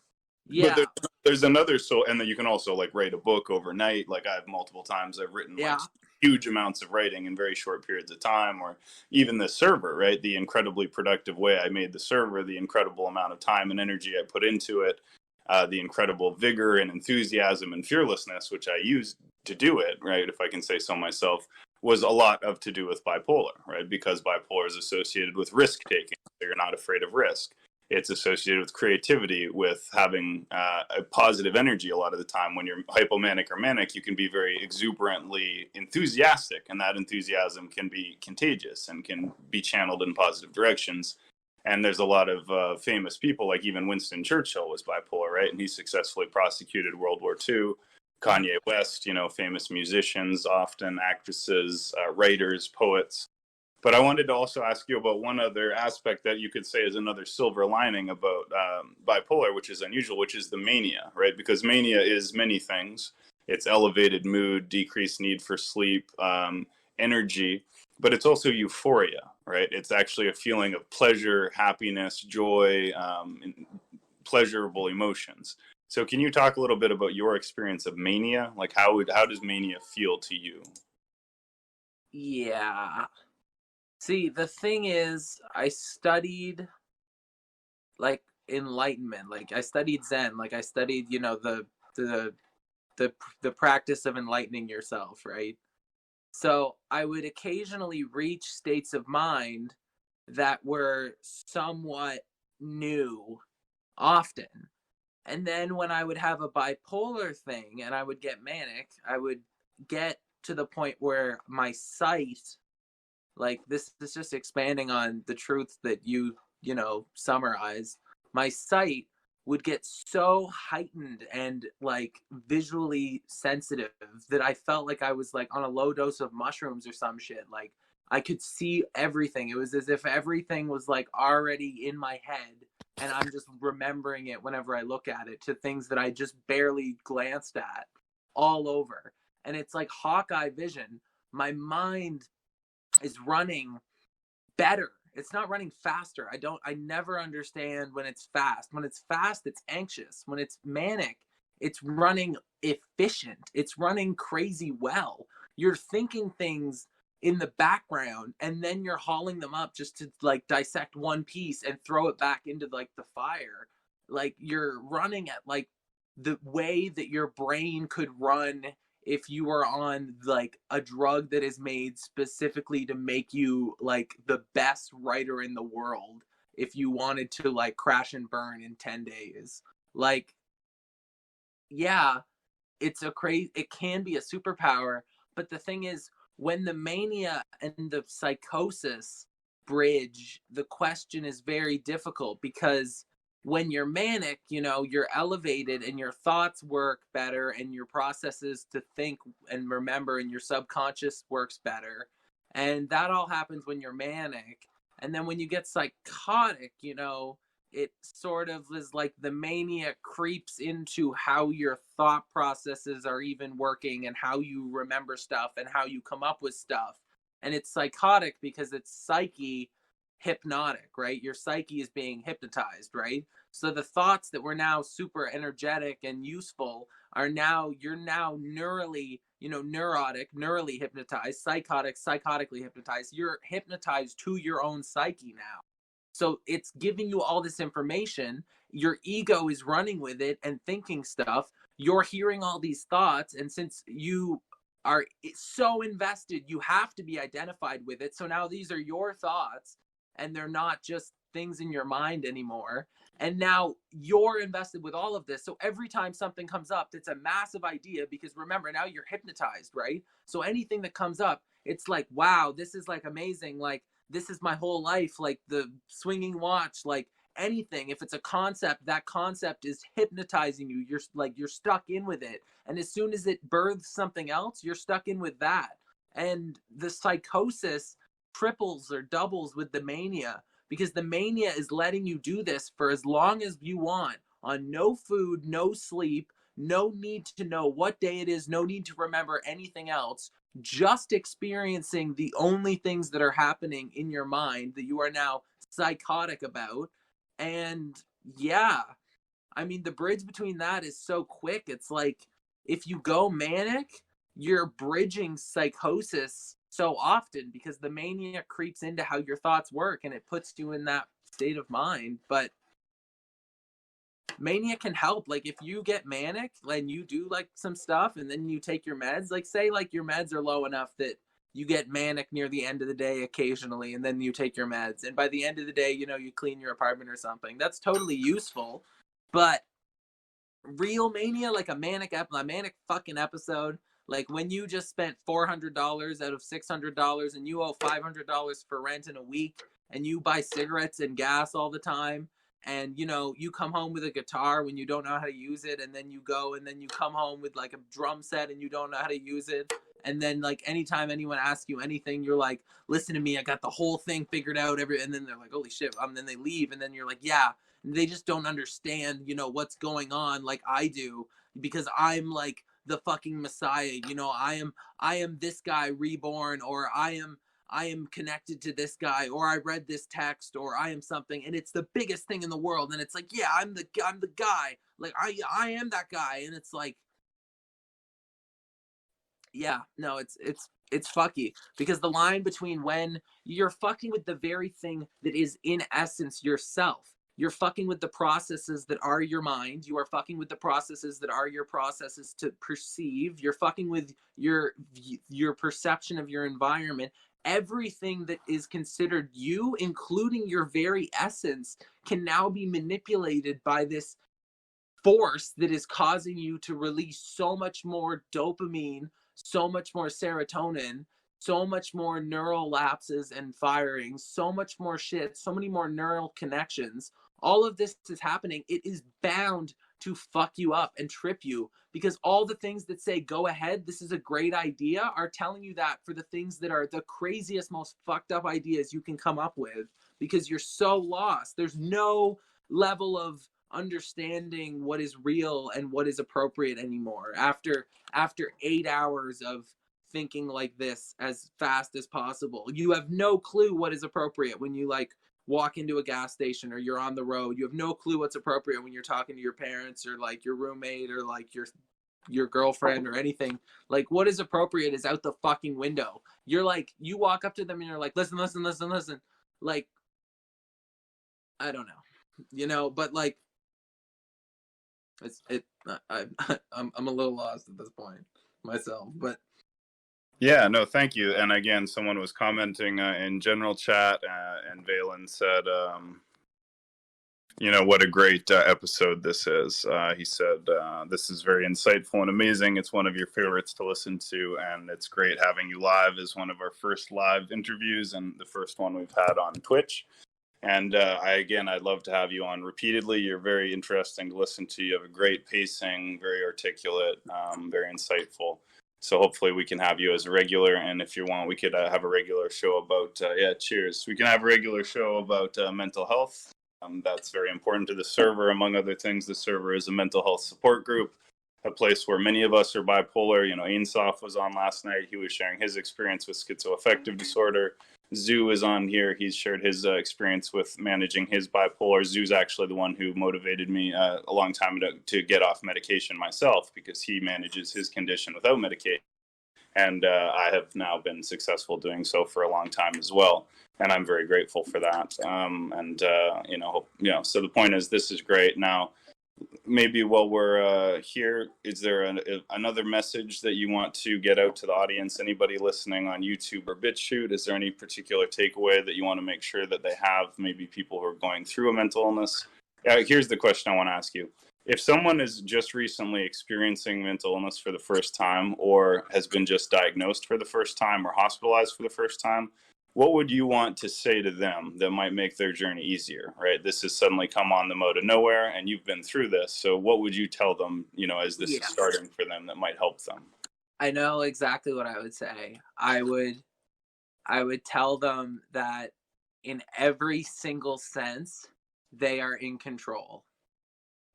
But Yeah, there's another, and then you can also like write a book overnight. Like I've multiple times I've written like yeah, huge amounts of writing in very short periods of time, or even the server, right? The incredibly productive way I made the server, the incredible amount of time and energy I put into it, the incredible vigor and enthusiasm and fearlessness which I used to do it, right? If I can say so myself, was a lot of to do with bipolar, right? Because bipolar is associated with risk taking. So you're not afraid of risk. It's associated with creativity, with having a positive energy. A lot of the time when you're hypomanic or manic, you can be very exuberantly enthusiastic, and that enthusiasm can be contagious and can be channeled in positive directions. And there's a lot of famous people, like even Winston Churchill was bipolar, right? And he successfully prosecuted World War II. Kanye West, famous musicians, often actresses, writers, poets. But I wanted to also ask you about one other aspect that you could say is another silver lining about bipolar, which is unusual, which is the mania, right? Because mania is many things. It's elevated mood, decreased need for sleep, energy, but it's also euphoria, right? It's actually a feeling of pleasure, happiness, joy, pleasurable emotions. So can you talk a little bit about your experience of mania? Like how does mania feel to you? yeah. See, the thing is, I studied like enlightenment. Like I studied Zen. Like I studied, the the practice of enlightening yourself, right? So I would occasionally reach states of mind that were somewhat new often. And then when I would have a bipolar thing and I would get manic, I would get to the point where my sight, like this is just expanding on the truth that summarize, my sight would get so heightened and like visually sensitive that I felt like I was like on a low dose of mushrooms or some shit. Like I could see everything. It was as if everything was like already in my head and I'm just remembering it whenever I look at it, to things that I just barely glanced at all over. And it's like Hawkeye vision. My mind is running better. It's not running faster. I never understand when it's fast. When it's fast, it's anxious. When it's manic, it's running efficient. It's running crazy well. You're thinking things in the background and then you're hauling them up just to like dissect one piece and throw it back into like the fire. Like you're running at like the way that your brain could run if you were on like a drug that is made specifically to make you like the best writer in the world, if you wanted to like crash and burn in 10 days. Like, yeah, it can be a superpower, but the thing is, when the mania and the psychosis bridge, the question is very difficult, because when you're manic, you're elevated and your thoughts work better and your processes to think and remember and your subconscious works better. And that all happens when you're manic. And then when you get psychotic, it sort of is like the mania creeps into how your thought processes are even working and how you remember stuff and how you come up with stuff. And it's psychotic because it's psyche hypnotic, right? Your psyche is being hypnotized, right? So the thoughts that were now super energetic and useful are now, you're now neurally, neurally hypnotized, psychotically hypnotized. You're hypnotized to your own psyche now. So it's giving you all this information. Your ego is running with it and thinking stuff. You're hearing all these thoughts. And since you are so invested, you have to be identified with it. So now these are your thoughts and they're not just things in your mind anymore. And now you're invested with all of this. So every time something comes up, it's a massive idea because remember, now you're hypnotized, right? So anything that comes up, it's like, wow, this is like amazing. Like, this is my whole life, like the swinging watch, like anything. If it's a concept, that concept is hypnotizing you. You're stuck in with it. And as soon as it births something else, you're stuck in with that. And the psychosis triples or doubles with the mania because the mania is letting you do this for as long as you want on no food, no sleep, no need to know what day it is, no need to remember anything else, just experiencing the only things that are happening in your mind that you are now psychotic about. And yeah, I mean, the bridge between that is so quick. It's like if you go manic, you're bridging psychosis so often because the mania creeps into how your thoughts work and it puts you in that state of mind. But mania can help. Like if you get manic and you do like some stuff and then you take your meds, like say like your meds are low enough that you get manic near the end of the day occasionally and then you take your meds and by the end of the day, you clean your apartment or something. That's totally useful. But real mania, like a manic fucking episode, like when you just spent $400 out of $600 and you owe $500 for rent in a week and you buy cigarettes and gas all the time and you come home with a guitar when you don't know how to use it and then you go and then you come home with like a drum set and you don't know how to use it and then like anytime anyone asks you anything you're like, listen to me, I got the whole thing figured out and then they're like, holy shit, and then they leave and then you're like, yeah, they just don't understand what's going on like I do because I'm like the fucking messiah. I am this guy reborn, or I am connected to this guy, or I read this text, or I am something and it's the biggest thing in the world and it's like, yeah, I'm the guy, like I am that guy. And it's like, yeah, no, it's fucky because the line between when you're fucking with the very thing that is in essence yourself, you're fucking with the processes that are your mind, you are fucking with the processes that are your processes to perceive, you're fucking with your perception of your environment. Everything that is considered you, including your very essence, can now be manipulated by this force that is causing you to release so much more dopamine, so much more serotonin, so much more neural lapses and firing, so much more shit, so many more neural connections. All of this is happening. It is bound to fuck you up and trip you because all the things that say go ahead, this is a great idea, are telling you that for the things that are the craziest, most fucked up ideas you can come up with because you're so lost. There's no level of understanding what is real and what is appropriate anymore after 8 hours of thinking like this as fast as possible. You have no clue what is appropriate when you like walk into a gas station or you're on the road. You have no clue what's appropriate when you're talking to your parents or like your roommate or like your girlfriend or anything. Like what is appropriate is out the fucking window. You're like, you walk up to them and you're like, listen. Like, I don't know, but like, I'm a little lost at this point myself, but Yeah, no, thank you. And again, someone was commenting in general chat, and Valen said, what a great episode this is. He said, this is very insightful and amazing. It's one of your favorites to listen to, and it's great having you live as one of our first live interviews and the first one we've had on Twitch. And I'd love to have you on repeatedly. You're very interesting to listen to. You have a great pacing, very articulate, very insightful. So hopefully we can have you as a regular. And if you want, we could have a regular show about, cheers. We can have a regular show about mental health. That's very important to the server. Among other things, the server is a mental health support group, a place where many of us are bipolar. Ainsoph was on last night. He was sharing his experience with schizoaffective disorder. Zoo is on here. He's shared his experience with managing his bipolar. Zoo's actually the one who motivated me a long time ago to get off medication myself, because he manages his condition without medication. And I have now been successful doing so for a long time as well, and I'm very grateful for that. So the point is, this is great. Now, maybe while we're here, is there another message that you want to get out to the audience? Anybody listening on YouTube or BitChute, is there any particular takeaway that you want to make sure that they have? Maybe people who are going through a mental illness. Here's the question I want to ask you. If someone is just recently experiencing mental illness for the first time, or has been just diagnosed for the first time, or hospitalized for the first time, what would you want to say to them that might make their journey easier, right? This has suddenly come on them out of nowhere, and you've been through this. So what would you tell them, as this is starting for them, that might help them? I know exactly what I would say. I would tell them that in every single sense, they are in control.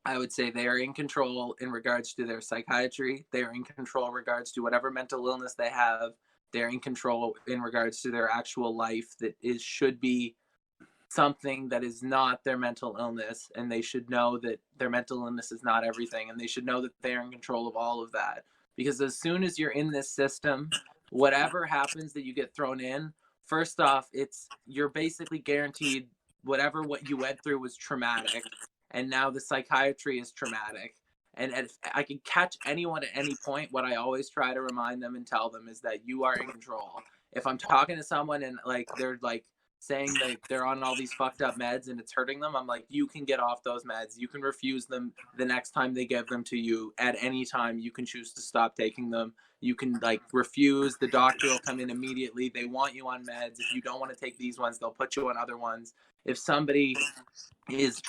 I would say they are in control in regards to their psychiatry. They are in control in regards to whatever mental illness they have. They're in control in regards to their actual life that should be something that is not their mental illness. And they should know that their mental illness is not everything. And they should know that they're in control of all of that. Because as soon as you're in this system, whatever happens that you get thrown in, first off, you're basically guaranteed what you went through was traumatic. And now the psychiatry is traumatic. And if I can catch anyone at any point, what I always try to remind them and tell them is that you are in control. If I'm talking to someone and they're saying that they're on all these fucked up meds and it's hurting them, I'm like, you can get off those meds. You can refuse them the next time they give them to you. At any time, you can choose to stop taking them. You can refuse. The doctor will come in immediately. They want you on meds. If you don't want to take these ones, they'll put you on other ones. If somebody is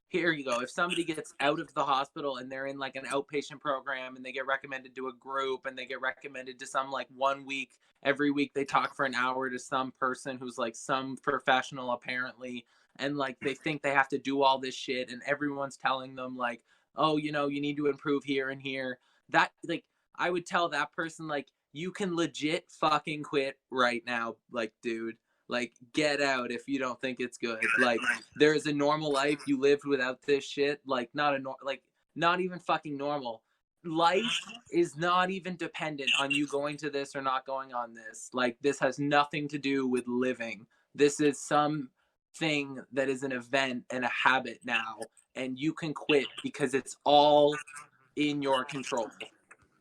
here you go. If somebody gets out of the hospital and they're in an outpatient program and they get recommended to a group and they get recommended to some 1 week, every week they talk for an hour to some person who's some professional apparently, and they think they have to do all this shit and everyone's telling them oh, you need to improve here and here. That I would tell that person you can legit fucking quit right now, dude. Get out if you don't think it's good. There's a normal life you lived without this shit. Not even fucking normal. Life is not even dependent on you going to this or not going on this. This has nothing to do with living. This is something that is an event and a habit now, and you can quit because it's all in your control.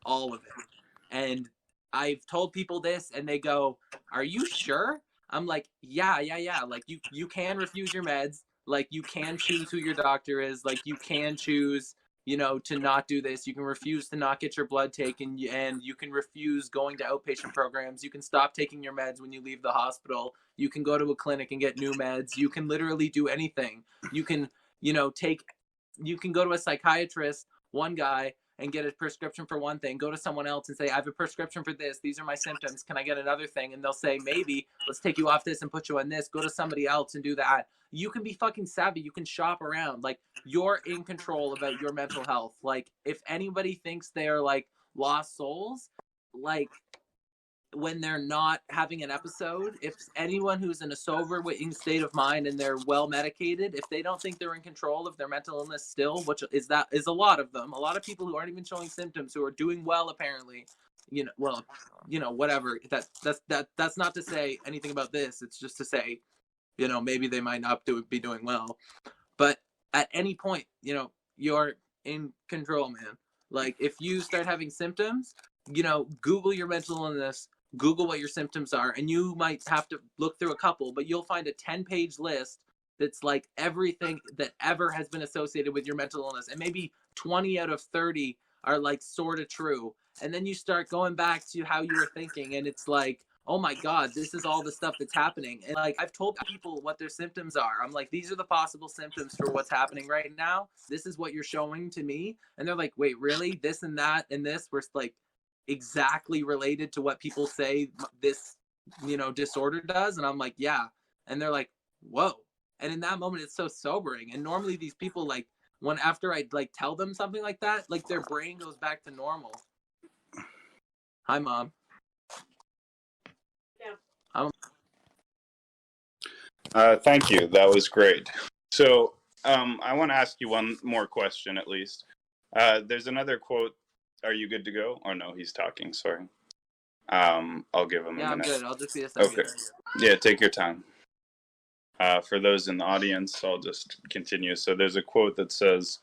All of it. And I've told people this and they go, "Are you sure?" I'm like, yeah. You can refuse your meds. You can choose who your doctor is. You can choose, to not do this. You can refuse to not get your blood taken, and you can refuse going to outpatient programs. You can stop taking your meds when you leave the hospital. You can go to a clinic and get new meds. You can literally do anything. You can, you can go to a psychiatrist, one guy, and get a prescription for one thing, go to someone else and say, I have a prescription for this. These are my symptoms. Can I get another thing? And they'll say, maybe, let's take you off this and put you on this. Go to somebody else and do that. You can be fucking savvy. You can shop around. You're in control about your mental health. If anybody thinks they're lost souls, when they're not having an episode, if anyone who's in a sober state of mind and they're well medicated, if they don't think they're in control of their mental illness still, which is a lot of them, a lot of people who aren't even showing symptoms, who are doing well apparently, whatever. That's not to say anything about this. It's just to say, maybe they might not be doing well, but at any point, you're in control, man. If you start having symptoms, Google your mental illness. Google what your symptoms are, and you might have to look through a couple, but you'll find a 10-page list that's everything that ever has been associated with your mental illness, and maybe 20 out of 30 are sort of true. And then you start going back to how you were thinking, and it's oh my God, this is all the stuff that's happening. And I've told people what their symptoms are. I'm these are the possible symptoms for what's happening right now. This is what you're showing to me. And they're wait, really? This and that and this were exactly related to what people say this disorder does? And I'm yeah. And they're whoa. And in that moment, it's so sobering. And normally these people when after I tell them something like that, their brain goes back to normal. Hi, Mom. Yeah. Thank you. That was great. So I want to ask you one more question at least. There's another quote. Are you good to go? Or no, he's talking. Sorry. I'll give him a Yeah, I'm minute. good. I'll just be a second. Okay. Yeah, take your time. For those in the audience, I'll just continue. So there's a quote that says,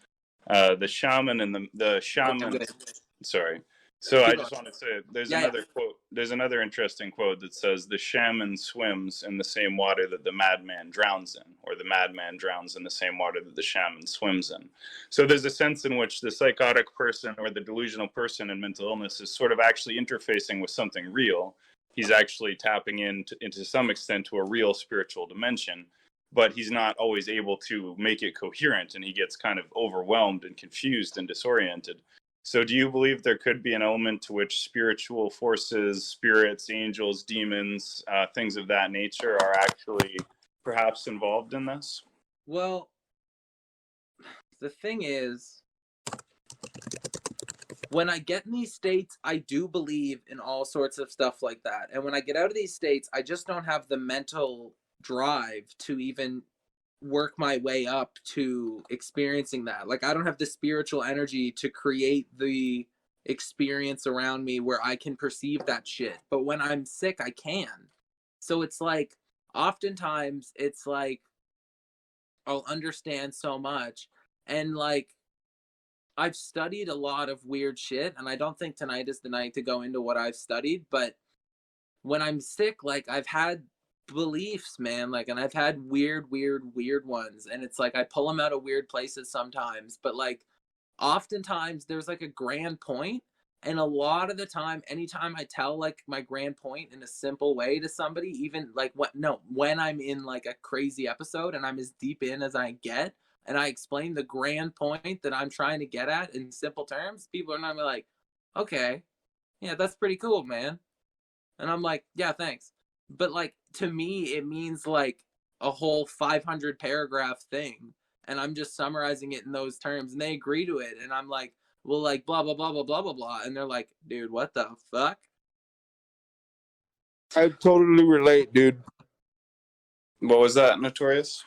"The shaman and the Okay, I'm shaman." good. Sorry. So I Keep going. just want to say there's Yeah, yeah. another quote. There's another interesting quote that says, "The shaman swims in the same water that the madman drowns in, or the madman drowns in the same water that the shaman swims in." So there's a sense in which the psychotic person or the delusional person in mental illness is sort of actually interfacing with something real. He's actually tapping into some extent to a real spiritual dimension, but he's not always able to make it coherent, and he gets kind of overwhelmed and confused and disoriented. So, do you believe there could be an element to which spiritual forces, spirits, angels, demons, things of that nature are actually perhaps involved in this? Well, the thing is, when I get in these states, I do believe in all sorts of stuff like that. And when I get out of these states, I just don't have the mental drive to even work my way up to experiencing that. Like, I don't have the spiritual energy to create the experience around me where I can perceive that shit. But when I'm sick, I can. So it's like, oftentimes, it's like, I'll understand so much. And like, I've studied a lot of weird shit, and I don't think tonight is the night to go into what I've studied, but when I'm sick, like, I've had beliefs, man, like, and I've had weird ones, and it's like I pull them out of weird places sometimes, but like oftentimes there's like a grand point, and a lot of the time, anytime I tell like my grand point in a simple way to somebody, even like when I'm in like a crazy episode and I'm as deep in as I get, and I explain the grand point that I'm trying to get at in simple terms, people are not like, okay, yeah, that's pretty cool, man. And I'm like, yeah, thanks. But like, to me, it means like a whole 500 paragraph thing. And I'm just summarizing it in those terms. And they agree to it. And I'm like, well, like, blah, blah, blah, blah, blah, blah, blah. And they're like, dude, what the fuck? I totally relate, dude. What was that, Notorious?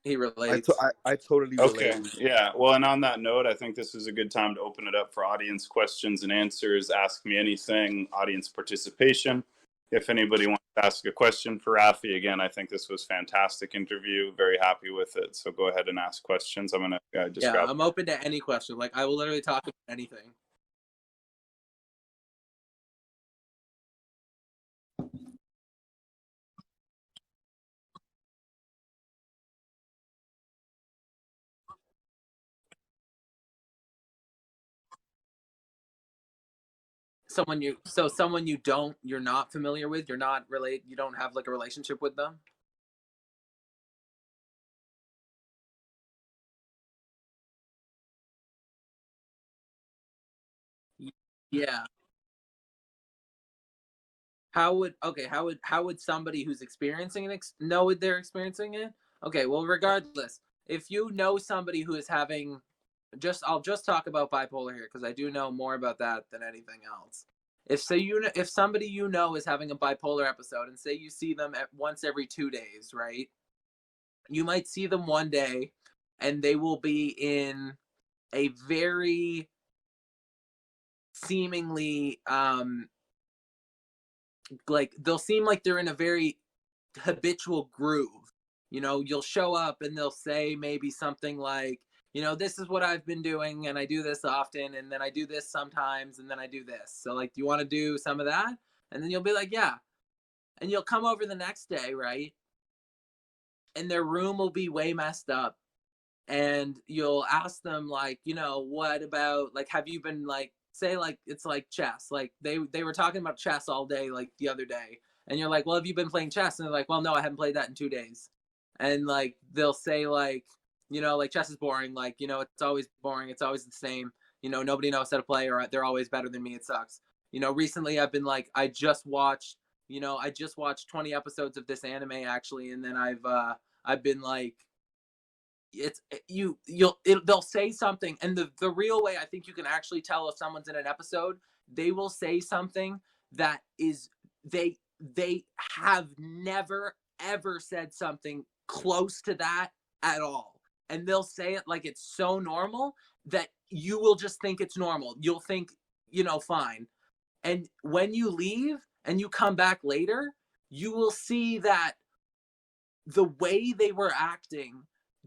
He I, relates. to- I totally Okay, relate. yeah. Well, and on that note, I think this is a good time to open it up for audience questions and answers. Ask me anything, audience participation. If anybody wants to ask a question for Raphie, again, I think this was fantastic interview. Very happy with it. So go ahead and ask questions. I'm gonna just Yeah, grab. I'm open to any question. Like, I will literally talk about anything. Someone you're not familiar with, you don't have like a relationship with them. Yeah. How would somebody who's experiencing it know they're experiencing it? Okay, well, regardless, if you know somebody who is having, I'll just talk about bipolar here because I do know more about that than anything else. If somebody you know is having a bipolar episode, and say you see them once every 2 days, right? You might see them one day, and they will be in a very seemingly like, they'll seem like they're in a very habitual groove. You'll show up and they'll say maybe something like, this is what I've been doing, and I do this often, and then I do this sometimes, and then I do this. So, like, do you want to do some of that? And then you'll be like, yeah. And you'll come over the next day, right? And their room will be way messed up. And you'll ask them, like, what about, like, have you been, like, say, like, it's like chess. Like, they were talking about chess all day, like, the other day. And you're like, well, have you been playing chess? And they're like, well, no, I haven't played that in 2 days. And like, they'll say, like, like, chess is boring. Like, it's always boring. It's always the same. Nobody knows how to play, or they're always better than me. It sucks. Recently I've been like, I just watched 20 episodes of this anime, actually. And then I've been like, they'll say something, and the real way I think you can actually tell if someone's in an episode, they will say something that is, they have never ever said something close to that at all. And they'll say it like it's so normal that you will just think it's normal. You'll think, fine. And when you leave and you come back later, you will see that the way they were acting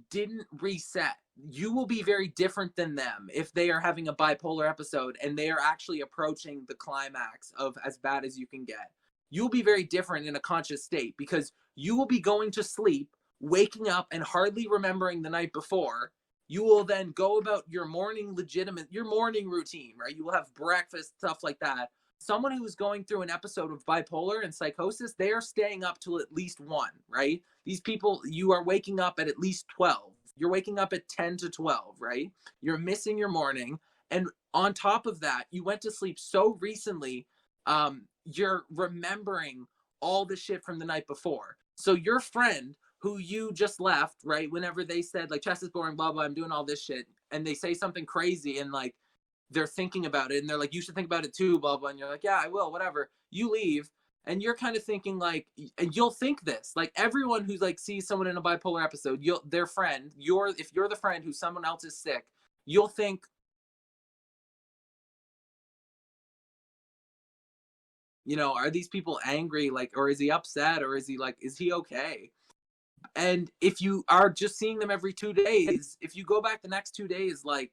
didn't reset. You will be very different than them if they are having a bipolar episode and they are actually approaching the climax of as bad as you can get. You'll be very different in a conscious state because you will be going to sleep, waking up and hardly remembering the night before. You will then go about your morning routine, right? You will have breakfast, stuff like that. Someone who is going through an episode of bipolar and psychosis, they are staying up till at least 1, right? These people, you are waking up at least 12. You're waking up at 10 to 12, right? You're missing your morning. And on top of that, you went to sleep so recently, you're remembering all the shit from the night before. So your friend who you just left, right, whenever they said, like, chess is boring, blah, blah, I'm doing all this shit, and they say something crazy and, like, they're thinking about it, and they're like, you should think about it too, blah, blah, and you're like, yeah, I will, whatever. You leave, and you're kind of thinking, like, and you'll think this, like, everyone who's, like, sees someone in a bipolar episode, their friend, if you're the friend who someone else is sick, you'll think, are these people angry, like, or is he upset, or is he okay? And if you are just seeing them every 2 days, if you go back the next 2 days, like,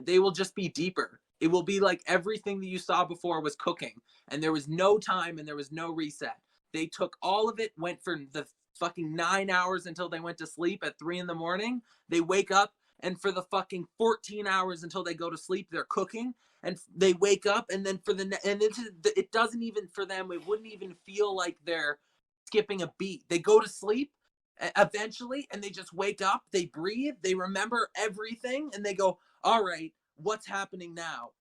they will just be deeper. It will be like everything that you saw before was cooking, and there was no time and there was no reset. They took all of it, went for the fucking 9 hours until they went to sleep at 3 a.m. They wake up, and for the fucking 14 hours until they go to sleep, they're cooking, and they wake up, and then it doesn't even, for them, it wouldn't even feel like they're skipping a beat. They go to sleep eventually, and they just wake up, they breathe, they remember everything, and they go, all right, what's happening now?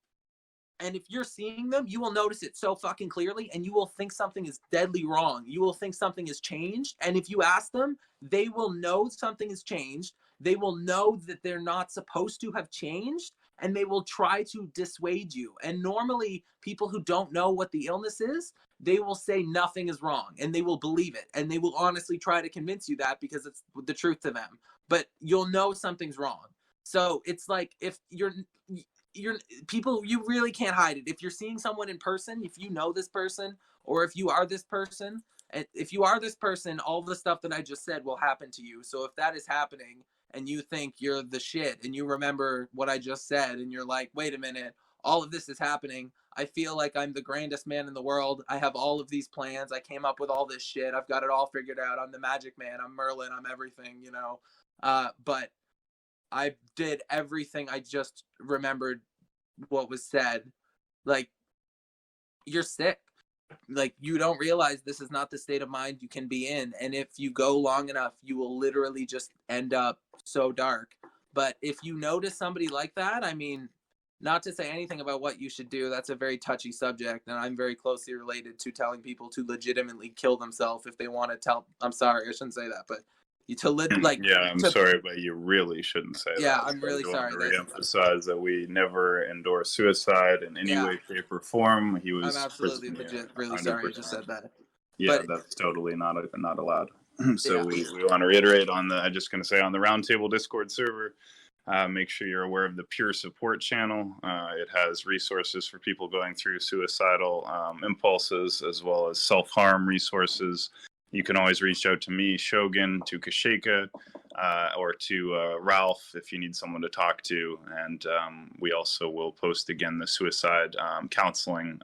And if you're seeing them, you will notice it so fucking clearly, and you will think something is deadly wrong. You will think something has changed, and if you ask them, they will know something has changed. They will know that they're not supposed to have changed, and they will try to dissuade you. And normally, people who don't know what the illness is, they will say nothing is wrong, and they will believe it, and they will honestly try to convince you that because it's the truth to them. But you'll know something's wrong. So it's like, if you're people, you really can't hide it. If you're seeing someone in person, if you know this person, or if you are this person, all the stuff that I just said will happen to you. So if that is happening and you think you're the shit and you remember what I just said and you're like, wait a minute, all of this is happening. I feel like I'm the grandest man in the world. I have all of these plans. I came up with all this shit. I've got it all figured out. I'm the magic man. I'm Merlin. I'm everything, but I did everything. I just remembered what was said. Like, you're sick. Like, you don't realize this is not the state of mind you can be in. And if you go long enough, you will literally just end up so dark. But if you notice somebody like that, I mean, not to say anything about what you should do, that's a very touchy subject. And I'm very closely related to telling people to legitimately kill themselves if they want to tell. I'm sorry, I shouldn't say that, but sorry, but you really shouldn't say that. Yeah, I'm really sorry. I re-emphasize that we never endorse suicide in any way, shape, or form. I'm absolutely legit really 100%. Sorry I just said that. Yeah, but that's totally not allowed. So we want to reiterate on the Roundtable Discord server. Make sure you're aware of the peer support channel. It has resources for people going through suicidal impulses, as well as self-harm resources. You can always reach out to me, Shogun, to Kashika, or to Ralph if you need someone to talk to. And we also will post again the suicide counseling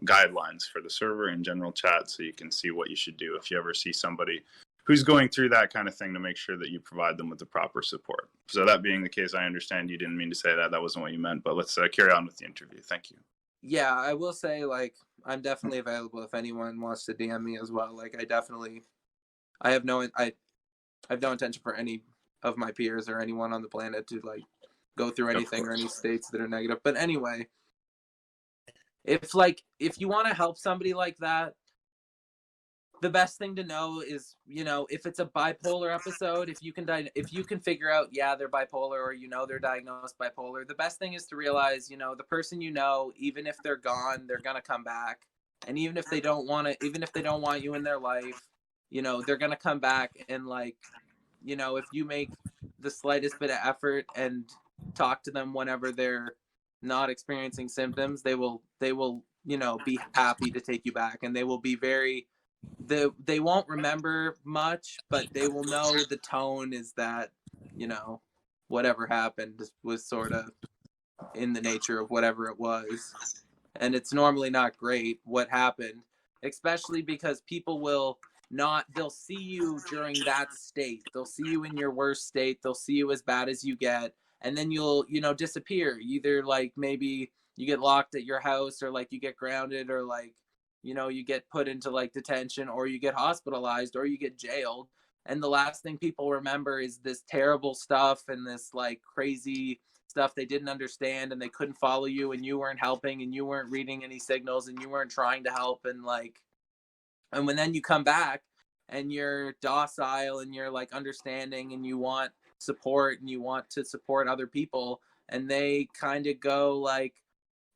guidelines for the server in general chat, so you can see what you should do if you ever see somebody who's going through that kind of thing, to make sure that you provide them with the proper support. So that being the case, I understand you didn't mean to say that. That wasn't what you meant, but let's carry on with the interview. Thank you. Yeah, I will say, like, I'm definitely available if anyone wants to DM me as well. Like, I have no intention for any of my peers or anyone on the planet to, like, go through anything or any states that are negative. But anyway, if you want to help somebody like that, the best thing to know is, if it's a bipolar episode, if you can figure out, they're bipolar, or they're diagnosed bipolar, the best thing is to realize, the person, even if they're gone, they're gonna come back. And even if they don't want you in their life, you know, they're going to come back and like, you know, if you make the slightest bit of effort and talk to them whenever they're not experiencing symptoms, they will, you know, be happy to take you back, and they will be very they won't remember much, but they will know the tone is that, you know, whatever happened was sort of in the nature of whatever it was. And it's normally not great what happened, especially because people will not, they'll see you during that state. They'll see you in your worst state. They'll see you as bad as you get. And then you'll, you know, disappear. Either like maybe you get locked at your house, or like you get grounded, or like, you know, you get put into like detention, or you get hospitalized, or you get jailed. And the last thing people remember is this terrible stuff and this like crazy stuff they didn't understand, and they couldn't follow you, and you weren't helping, and you weren't reading any signals, and you weren't trying to help. And like, and when then you come back and you're docile and you're like understanding and you want support and you want to support other people, and they kind of go like,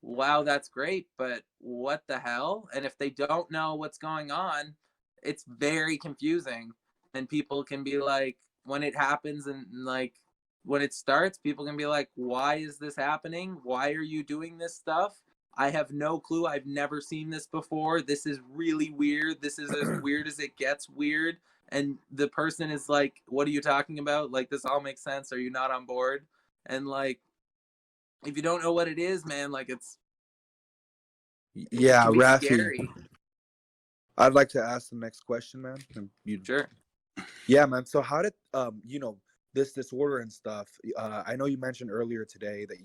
wow, that's great, but what the hell? And if they don't know what's going on, it's very confusing. And people can be like, when it happens and like when it starts, people can be like, why is this happening? Why are you doing this stuff? I have no clue. I've never seen this before. This is really weird. This is as weird as it gets weird. And the person is like, what are you talking about? Like, this all makes sense. Are you not on board? And like, if you don't know what it is, man, like it Yeah, can be Raphie. scary. I'd like to ask the next question, man. Sure. Yeah, man. So how did you know, this disorder and stuff? I know you mentioned earlier today that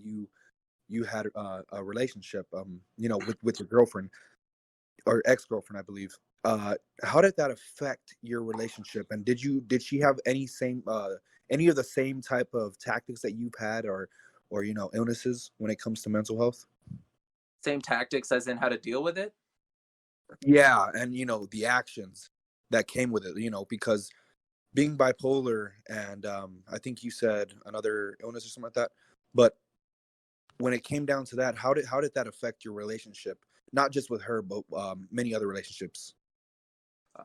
you had a relationship, you know, with your girlfriend or ex-girlfriend, I believe. How did that affect your relationship? And did she have any of the same type of tactics that you've had, or you know, illnesses when it comes to mental health? Same tactics as in how to deal with it? Yeah, and you know, the actions that came with it, you know, because being bipolar and I think you said another illness or something like that. But when it came down to that, how did that affect your relationship? Not just with her, but many other relationships.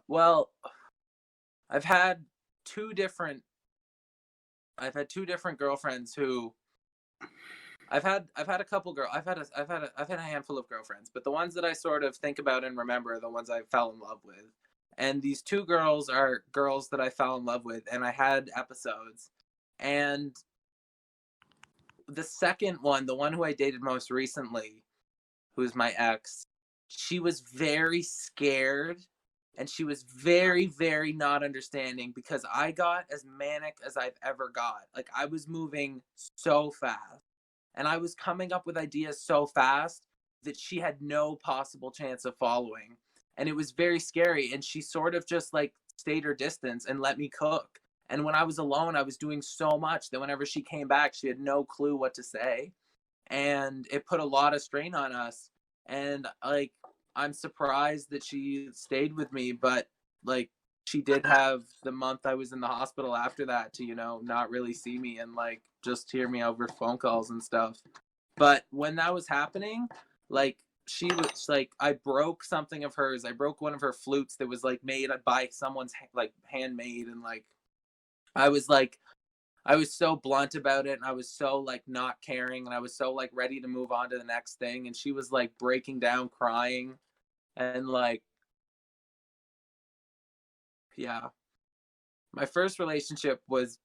Well, I've had two different girlfriends who I've had a couple girl I've had a handful of girlfriends, but the ones that I sort of think about and remember are the ones I fell in love with. And these two girls are girls that I fell in love with, and I had episodes. And the second one, the one who I dated most recently, who's my ex, she was very scared, and she was very, very not understanding, because I got as manic as I've ever got. Like, I was moving so fast, and I was coming up with ideas so fast that she had no possible chance of following. And it was very scary. And she sort of just like stayed her distance and let me cook. And when I was alone, I was doing so much that whenever she came back, she had no clue what to say. And it put a lot of strain on us. And like, I'm surprised that she stayed with me, but like, she did have the month I was in the hospital after that to, you know, not really see me and like just hear me over phone calls and stuff. But when that was happening, like, she was like, I broke something of hers. I broke one of her flutes that was like made by someone's like handmade. And like, I was like, I was so blunt about it, and I was so like not caring, and I was so like ready to move on to the next thing. And she was like breaking down crying. And like, yeah, my first relationship was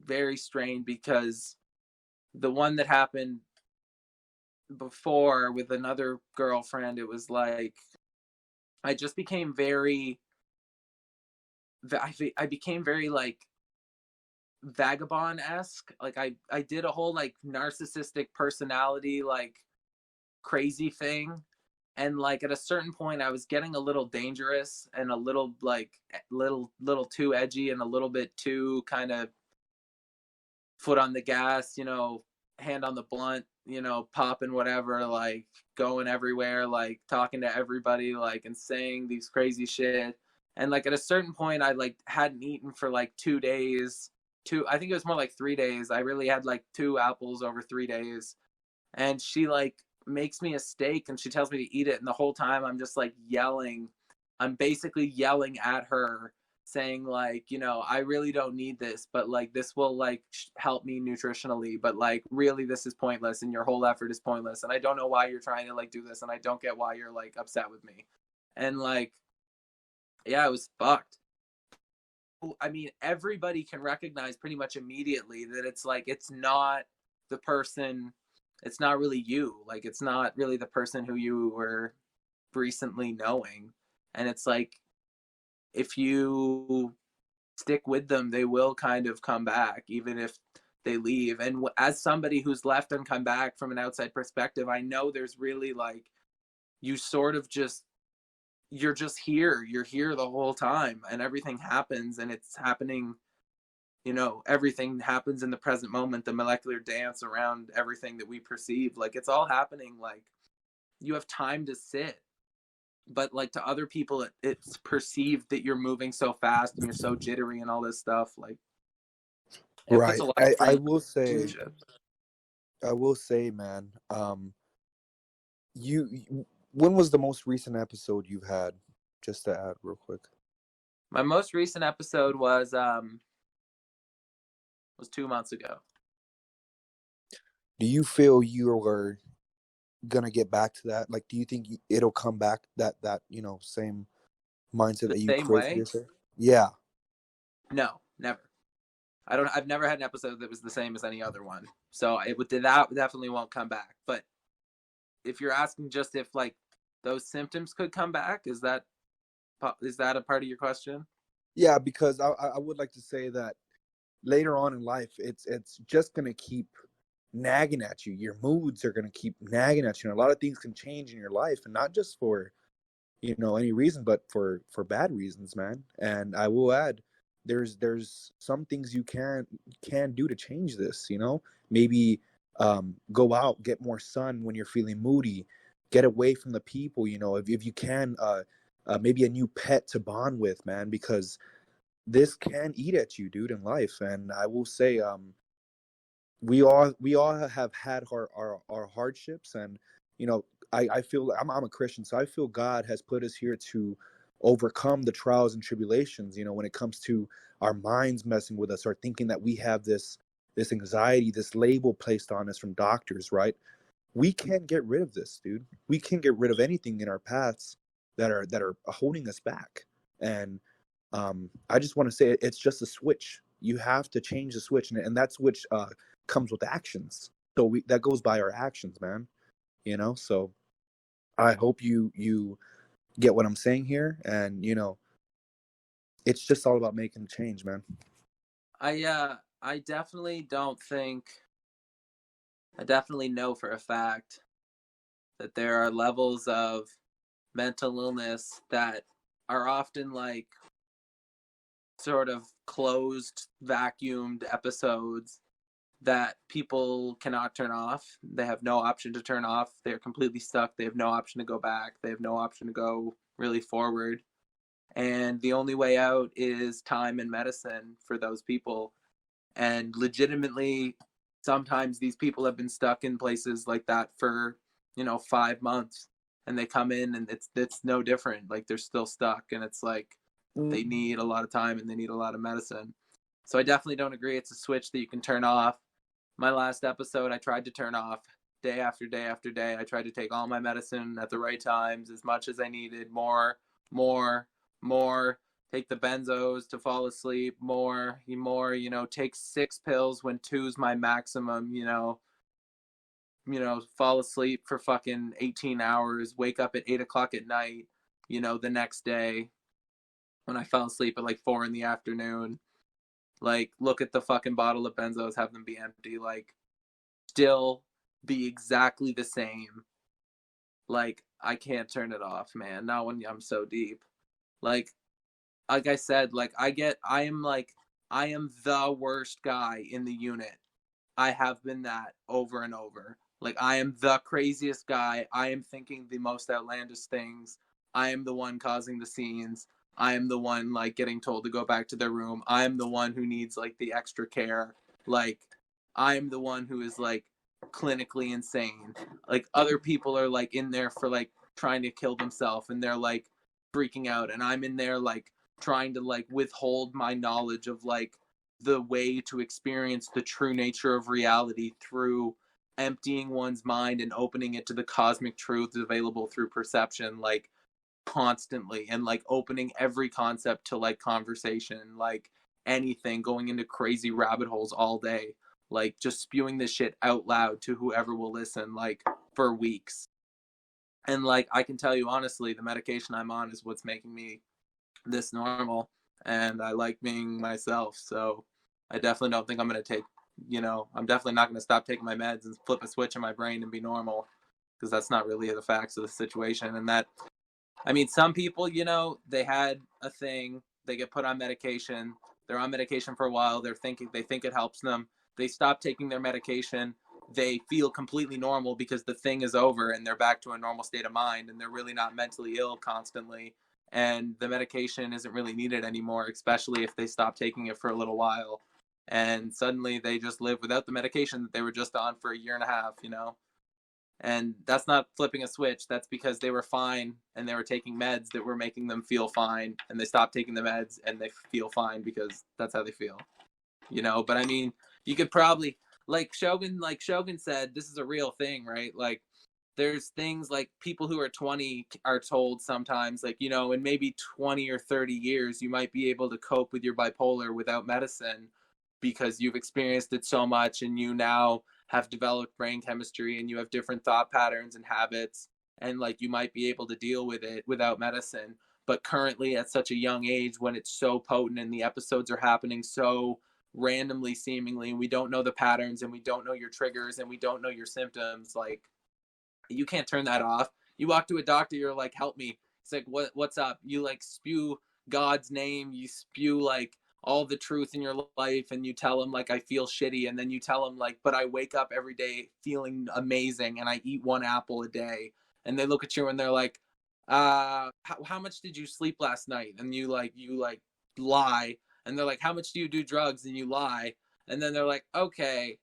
very strained, because the one that happened before with another girlfriend, it was like, I just became very, I became very like vagabond-esque. Like, I did a whole like narcissistic personality, like crazy thing. And like at a certain point I was getting a little dangerous, and a little like little too edgy, and a little bit too kind of foot on the gas, you know, hand on the blunt, you know, popping whatever, like going everywhere, like talking to everybody, like, and saying these crazy shit. And like at a certain point I like hadn't eaten for like 2 days. I think it was more like 3 days. I really had like 2 apples over 3 days. And she like makes me a steak, and she tells me to eat it, and the whole time I'm just like yelling, I'm basically yelling at her saying like, you know, I really don't need this, but like this will like help me nutritionally, but like really this is pointless and your whole effort is pointless and I don't know why you're trying to like do this and I don't get why you're like upset with me. And like, yeah, it was fucked. I mean, everybody can recognize pretty much immediately that it's like, it's not the person, it's not really you. Like, it's not really the person who you were recently knowing. And it's like, if you stick with them, they will kind of come back, even if they leave. And as somebody who's left and come back from an outside perspective, I know there's really like, you sort of just, you're just here. You're here the whole time and everything happens and it's happening, you know, everything happens in the present moment, the molecular dance around everything that we perceive. Like it's all happening. Like you have time to sit. But like to other people, it's perceived that you're moving so fast and you're so jittery and all this stuff. Like it puts Right. a lot of I strain will say, relationships. man, when was the most recent episode you've had? Just to add real quick. My most recent episode was 2 months ago. Do you feel you are gonna get back to that? Like, do you think it'll come back that you know same mindset that you Same created way? yourself? Yeah. No, never. I've never had an episode that was the same as any other one. So that definitely won't come back. But if you're asking just if like those symptoms could come back, is that a part of your question? Yeah, because I would like to say that later on in life, it's just gonna keep nagging at you. Your moods are gonna keep nagging at you, and a lot of things can change in your life, and not just for any reason, but for bad reasons, man. And I will add, there's some things you can do to change this. Maybe go out, get more sun when you're feeling moody, get away from the people. If you can, maybe a new pet to bond with, man, because this can eat at you, dude, in life. And I will say, we all have had our hardships, and I feel I'm a Christian, so I feel God has put us here to overcome the trials and tribulations. When it comes to our minds messing with us, or thinking that we have this anxiety, this label placed on us from doctors, right? We can't get rid of this, dude. We can't get rid of anything in our paths that are holding us back. And I just want to say it's just a switch. You have to change the switch, and that switch comes with actions. So that goes by our actions, man. So I hope you get what I'm saying here, and it's just all about making a change, man. I definitely don't think. I definitely know for a fact that there are levels of mental illness that are often like sort of closed, vacuumed episodes that people cannot turn off. They have no option to turn off. They're completely stuck. They have no option to go back. They have no option to go really forward. And the only way out is time and medicine for those people. And legitimately, sometimes these people have been stuck in places like that for 5 months, and they come in and it's no different. Like they're still stuck, and it's like they need a lot of time and they need a lot of medicine. So I definitely don't agree it's a switch that you can turn off. My last episode, I tried to turn off day after day after day. I tried to take all my medicine at the right times, as much as I needed, more, take the benzos to fall asleep, more, take 6 pills when 2's my maximum, fall asleep for fucking 18 hours, wake up at 8 o'clock at night, the next day when I fell asleep at like 4 in the afternoon, like look at the fucking bottle of benzos, have them be empty, like still be exactly the same. Like I can't turn it off, man. Not when I'm so deep. Like I said, like I am the worst guy in the unit. I have been that over and over. Like I am the craziest guy. I am thinking the most outlandish things. I am the one causing the scenes. I am the one like getting told to go back to their room. I am the one who needs like the extra care. Like I am the one who is like clinically insane. Like other people are like in there for like trying to kill themselves, and they're like freaking out, and I'm in there like trying to like withhold my knowledge of like the way to experience the true nature of reality through emptying one's mind and opening it to the cosmic truths available through perception, like constantly, and like opening every concept to like conversation, like anything, going into crazy rabbit holes all day, like just spewing this shit out loud to whoever will listen, like for weeks. And like I can tell you honestly, the medication I'm on is what's making me this normal, and I like being myself. So I definitely don't think I'm going to take, I'm definitely not going to stop taking my meds and flip a switch in my brain and be normal, because that's not really the facts of the situation. And that, I mean, some people, they had a thing, they get put on medication, they're on medication for a while, they think it helps them, they stop taking their medication, they feel completely normal because the thing is over and they're back to a normal state of mind, and they're really not mentally ill constantly, and the medication isn't really needed anymore, especially if they stop taking it for a little while, and suddenly they just live without the medication that they were just on for a year and a half. And that's not flipping a switch. That's because they were fine and they were taking meds that were making them feel fine, and they stopped taking the meds and they feel fine because that's how they feel. But I mean, you could probably, like Shogun said, this is a real thing, right? Like there's things like people who are 20 are told sometimes, like, in maybe 20 or 30 years, you might be able to cope with your bipolar without medicine because you've experienced it so much, and you now have developed brain chemistry, and you have different thought patterns and habits, and like you might be able to deal with it without medicine. But currently at such a young age, when it's so potent and the episodes are happening so randomly seemingly, and we don't know the patterns, and we don't know your triggers, and we don't know your symptoms, like you can't turn that off. You walk to a doctor, you're like, help me. It's like, what's up? You like spew God's name, you spew like all the truth in your life, and you tell them like, I feel shitty, and then you tell them like, but I wake up every day feeling amazing, and I eat 1 apple a day, and they look at you and they're like, how much did you sleep last night? And you lie, and they're like, how much do you do drugs? And you lie, and then they're like, okay,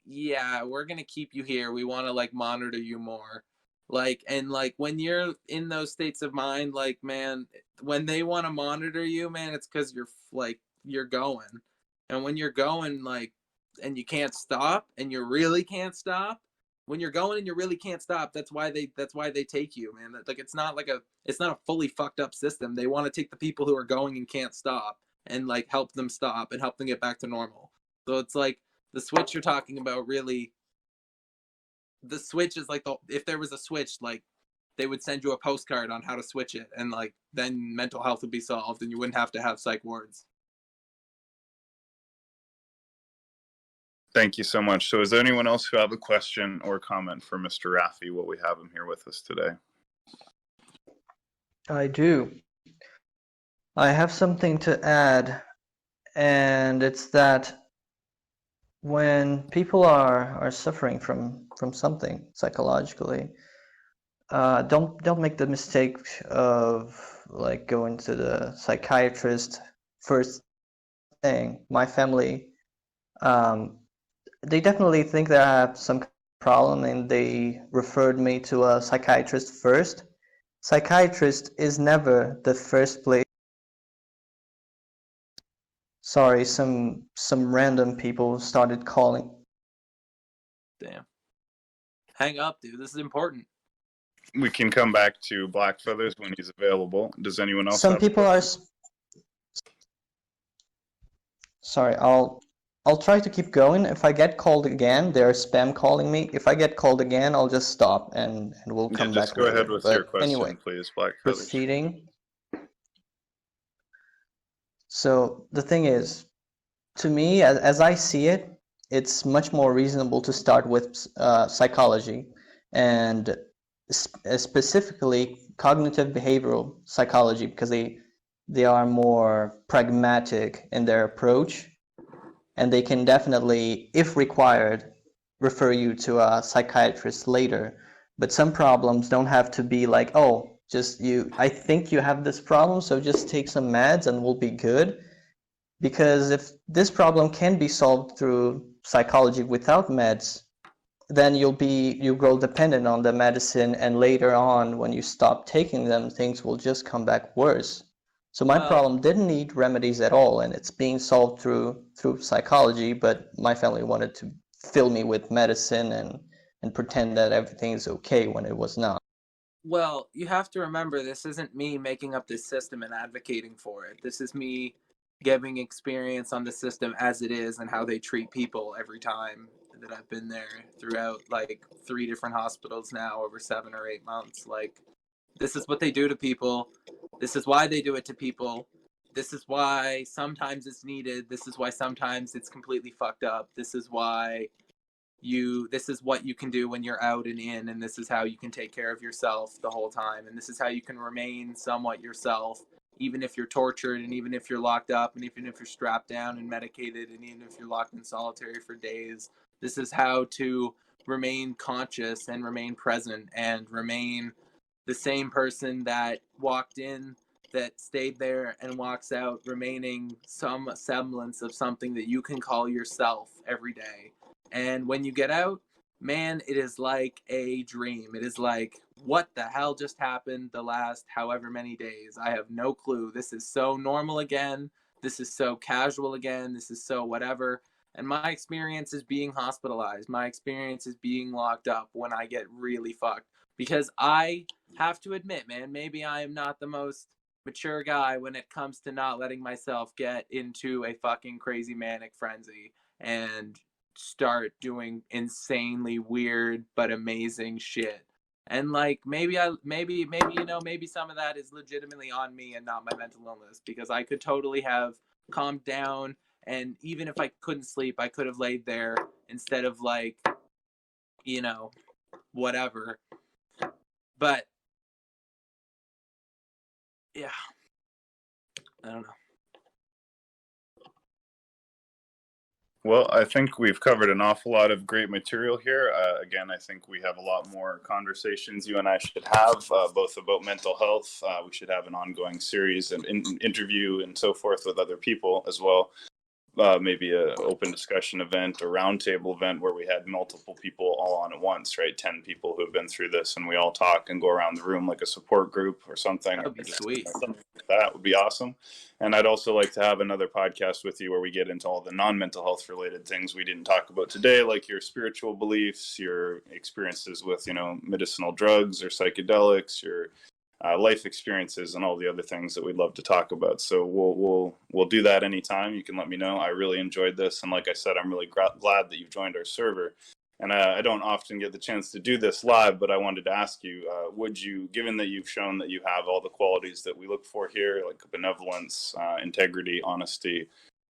yeah, we're gonna keep you here, we want to like monitor you more. Like, and like when you're in those states of mind, like, man, when they want to monitor you, man, it's because you're going. And when you're going, like, and you can't stop, and you really can't stop, when you're going and you really can't stop, that's why they take you, man. Like, it's not a fully fucked up system. They want to take the people who are going and can't stop and like help them stop and help them get back to normal. So it's like the switch you're talking about, really, the switch is like, if there was a switch, like they would send you a postcard on how to switch it, and like then mental health would be solved and you wouldn't have to have psych wards. Thank you so much. So is there anyone else who have a question or comment for Mr. Raphie while we have him here with us today? I do. I have something to add, and it's that when people are suffering from something psychologically, don't make the mistake of like going to the psychiatrist first thing. My family, they definitely think that I have some problem, and they referred me to a psychiatrist first. Psychiatrist is never the first place. Sorry, some random people started calling. Damn. Hang up, dude. This is important. We can come back to Black Feathers when he's available. Does anyone else? Some people are. Sorry, I'll try to keep going. If I get called again, they're spam calling me. If I get called again, I'll just stop and we'll come back. Just go ahead with your question, anyway, please, Black Feathers. Proceeding. So the thing is, to me, as I see it, it's much more reasonable to start with psychology, and specifically cognitive behavioral psychology, because they are more pragmatic in their approach, and they can definitely, if required, refer you to a psychiatrist later. But some problems don't have to be like, oh, I think you have this problem, so just take some meds and we'll be good. Because if this problem can be solved through psychology without meds, then you grow dependent on the medicine, and later on when you stop taking them, things will just come back worse. So my Well, problem didn't need remedies at all, and it's being solved through psychology, but my family wanted to fill me with medicine and pretend that everything is okay when it was not. well, you have to remember this isn't me making up this system and advocating for it. This is me giving experience on the system as it is and how they treat people every time that I've been there throughout like 3 different hospitals now over 7 or 8 months. Like, this is what they do to people. This is why they do it to people. This is why sometimes it's needed. This is why sometimes it's completely fucked up. This is why this is what you can do when you're out and in, and this is how you can take care of yourself the whole time, and this is how you can remain somewhat yourself even if you're tortured, and even if you're locked up, and even if you're strapped down and medicated, and even if you're locked in solitary for days. This is how to remain conscious and remain present and remain the same person that walked in, that stayed there, and walks out remaining some semblance of something that you can call yourself every day. And when you get out, man, it is like a dream. It is like, what the hell just happened the last however many days? I have no clue. This is so normal again. This is so casual again. This is so whatever. And my experience is being hospitalized. My experience is being locked up when I get really fucked. Because I have to admit, man, maybe I am not the most mature guy when it comes to not letting myself get into a fucking crazy manic frenzy and start doing insanely weird but amazing shit. And like, maybe maybe some of that is legitimately on me and not my mental illness, because I could totally have calmed down, and even if I couldn't sleep, I could have laid there instead of like, whatever. But yeah, I don't know. Well, I think we've covered an awful lot of great material here. Again, I think we have a lot more conversations you and I should have, both about mental health. We should have an ongoing series and interview and so forth with other people as well. Maybe a open discussion event or roundtable event where we had multiple people all on at once, right? 10 people who have been through this, and we all talk and go around the room like a support group or something. That would be sweet. Something like that would be awesome. And I'd also like to have another podcast with you where we get into all the non-mental health related things we didn't talk about today, like your spiritual beliefs, your experiences with, medicinal drugs or psychedelics, your life experiences, and all the other things that we'd love to talk about. So we'll do that anytime. You can let me know. I really enjoyed this, and like I said, I'm really glad that you've joined our server. And I don't often get the chance to do this live, but I wanted to ask you, would you, given that you've shown that you have all the qualities that we look for here, like benevolence, integrity, honesty,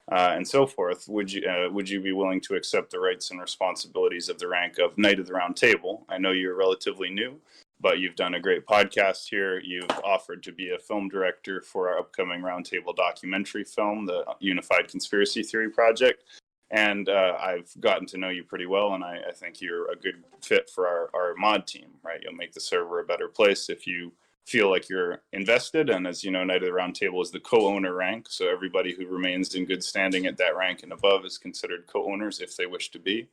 and so forth, would you be willing to accept the rights and responsibilities of the rank of Knight of the Round Table? I know you're relatively new, but you've done a great podcast here. You've offered to be a film director for our upcoming Roundtable documentary film, the Unified Conspiracy Theory Project. And I've gotten to know you pretty well, and I think you're a good fit for our mod team, right? You'll make the server a better place if you feel like you're invested. And as you know, Knight of the Round Table is the co-owner rank. So everybody who remains in good standing at that rank and above is considered co-owners if they wish to be.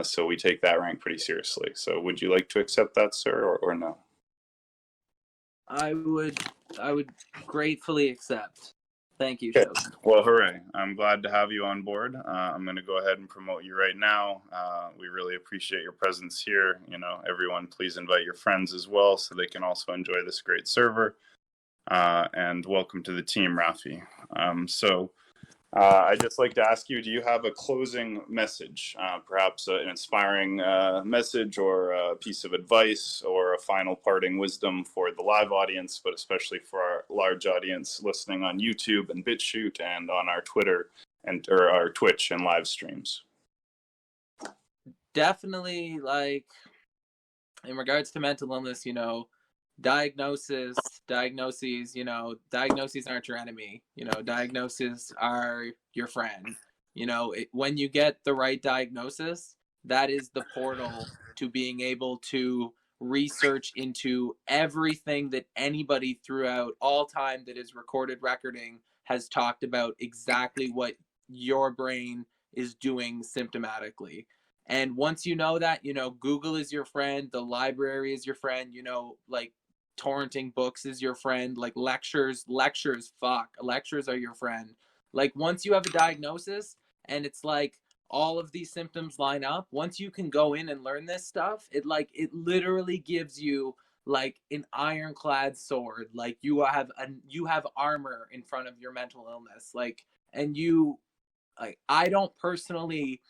So we take that rank pretty seriously. So would you like to accept that, sir, or no? I would gratefully accept. Thank you, Okay. Sheldon. Well, hooray. I'm glad to have you on board. I'm going to go ahead and promote you right now. We really appreciate your presence here. Everyone, please invite your friends as well so they can also enjoy this great server. And welcome to the team, Raphie. I'd just like to ask you, do you have a closing message, perhaps an inspiring message or a piece of advice or a final parting wisdom for the live audience, but especially for our large audience listening on YouTube and BitChute and on our Twitter or our Twitch and live streams? Definitely, like, in regards to mental illness, diagnoses, diagnoses aren't your enemy. Diagnoses are your friend. When you get the right diagnosis, that is the portal to being able to research into everything that anybody throughout all time that is recorded recording has talked about, exactly what your brain is doing symptomatically. And once you know that, Google is your friend, the library is your friend, like torrenting books is your friend, like lectures, fuck, lectures are your friend. Like once you have a diagnosis and it's like all of these symptoms line up, once you can go in and learn this stuff, it literally gives you like an ironclad sword. Like you have armor in front of your mental illness. Like, and I don't personally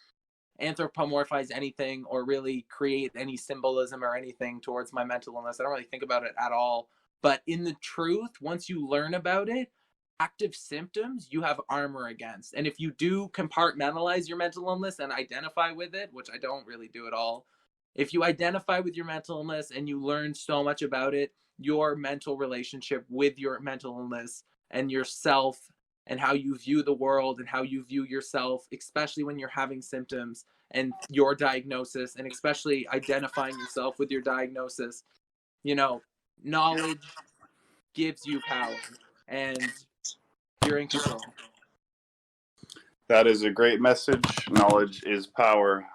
anthropomorphize anything or really create any symbolism or anything towards my mental illness. I don't really think about it at all. But in the truth, once you learn about it, active symptoms you have armor against. And if you do compartmentalize your mental illness and identify with it, which I don't really do at all, if you identify with your mental illness and you learn so much about it, your mental relationship with your mental illness and yourself and how you view the world and how you view yourself, especially when you're having symptoms and your diagnosis, and especially identifying yourself with your diagnosis, knowledge gives you power and you're in control. That is a great message. Knowledge is power,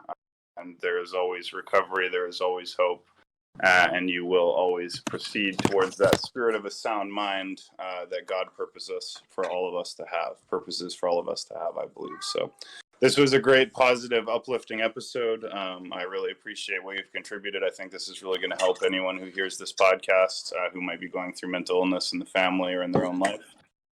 and there is always recovery. There is always hope, and you will always proceed towards that spirit of a sound mind that God purposes for all of us to have. I believe. So this was a great, positive, uplifting episode. I really appreciate what you've contributed. I think this is really going to help anyone who hears this podcast who might be going through mental illness in the family or in their own life.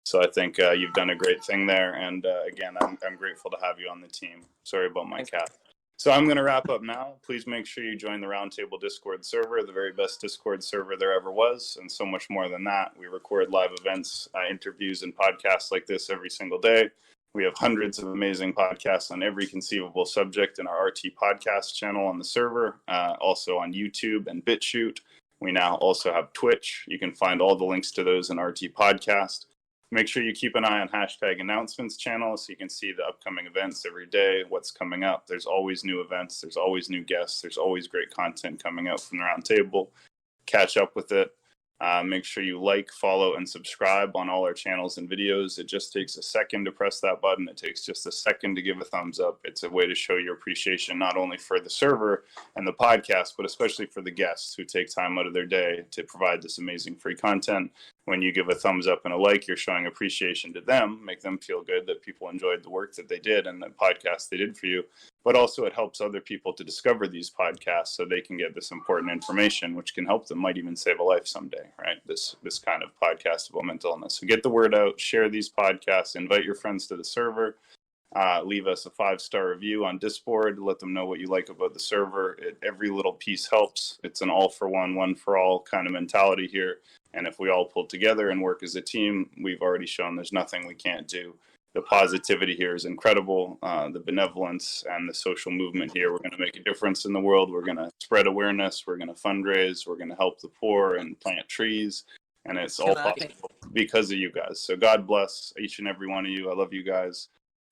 So I think you've done a great thing there. And again, I'm grateful to have you on the team. Sorry about my cat. So I'm going to wrap up now. Please make sure you join the Roundtable Discord server, the very best Discord server there ever was, and so much more than that. We record live events, interviews, and podcasts like this every single day. We have hundreds of amazing podcasts on every conceivable subject in our RT podcast channel on the server, also on YouTube and BitChute. We now also have Twitch. You can find all the links to those in RT Podcast. Make sure you keep an eye on hashtag announcements channel so you can see the upcoming events every day, what's coming up. There's always new events. There's always new guests. There's always great content coming out from the Roundtable. Catch up with it. Make sure you like, follow, and subscribe on all our channels and videos. It just takes a second to press that button. It takes just a second to give a thumbs up. It's a way to show your appreciation not only for the server and the podcast, but especially for the guests who take time out of their day to provide this amazing free content. When you give a thumbs up and a like, you're showing appreciation to them, make them feel good that people enjoyed the work that they did and the podcast they did for you. But also it helps other people to discover these podcasts so they can get this important information, which can help them, might even save a life someday, right? This kind of podcast about mental illness. So get the word out, share these podcasts, invite your friends to the server, leave us a 5-star review on Discord, let them know what you like about the server. Every little piece helps. It's an all for one for all kind of mentality here. And if we all pull together and work as a team, we've already shown there's nothing we can't do. The positivity here is incredible. The benevolence and the social movement here. We're going to make a difference in the world. We're going to spread awareness. We're going to fundraise. We're going to help the poor and plant trees. And it's all possible because of you guys. So God bless each and every one of you. I love you guys.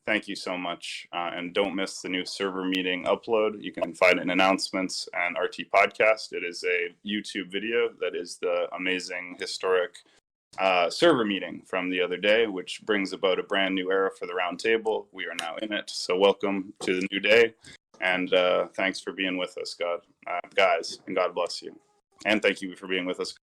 Thank you so much. And don't miss the new server meeting upload. You can find it in announcements and RT Podcast. It is a YouTube video that is the amazing historic server meeting from the other day, which brings about a brand new era for the Roundtable. We are now in it. So welcome to the new day. And thanks for being with us, guys. And God bless you. And thank you for being with us.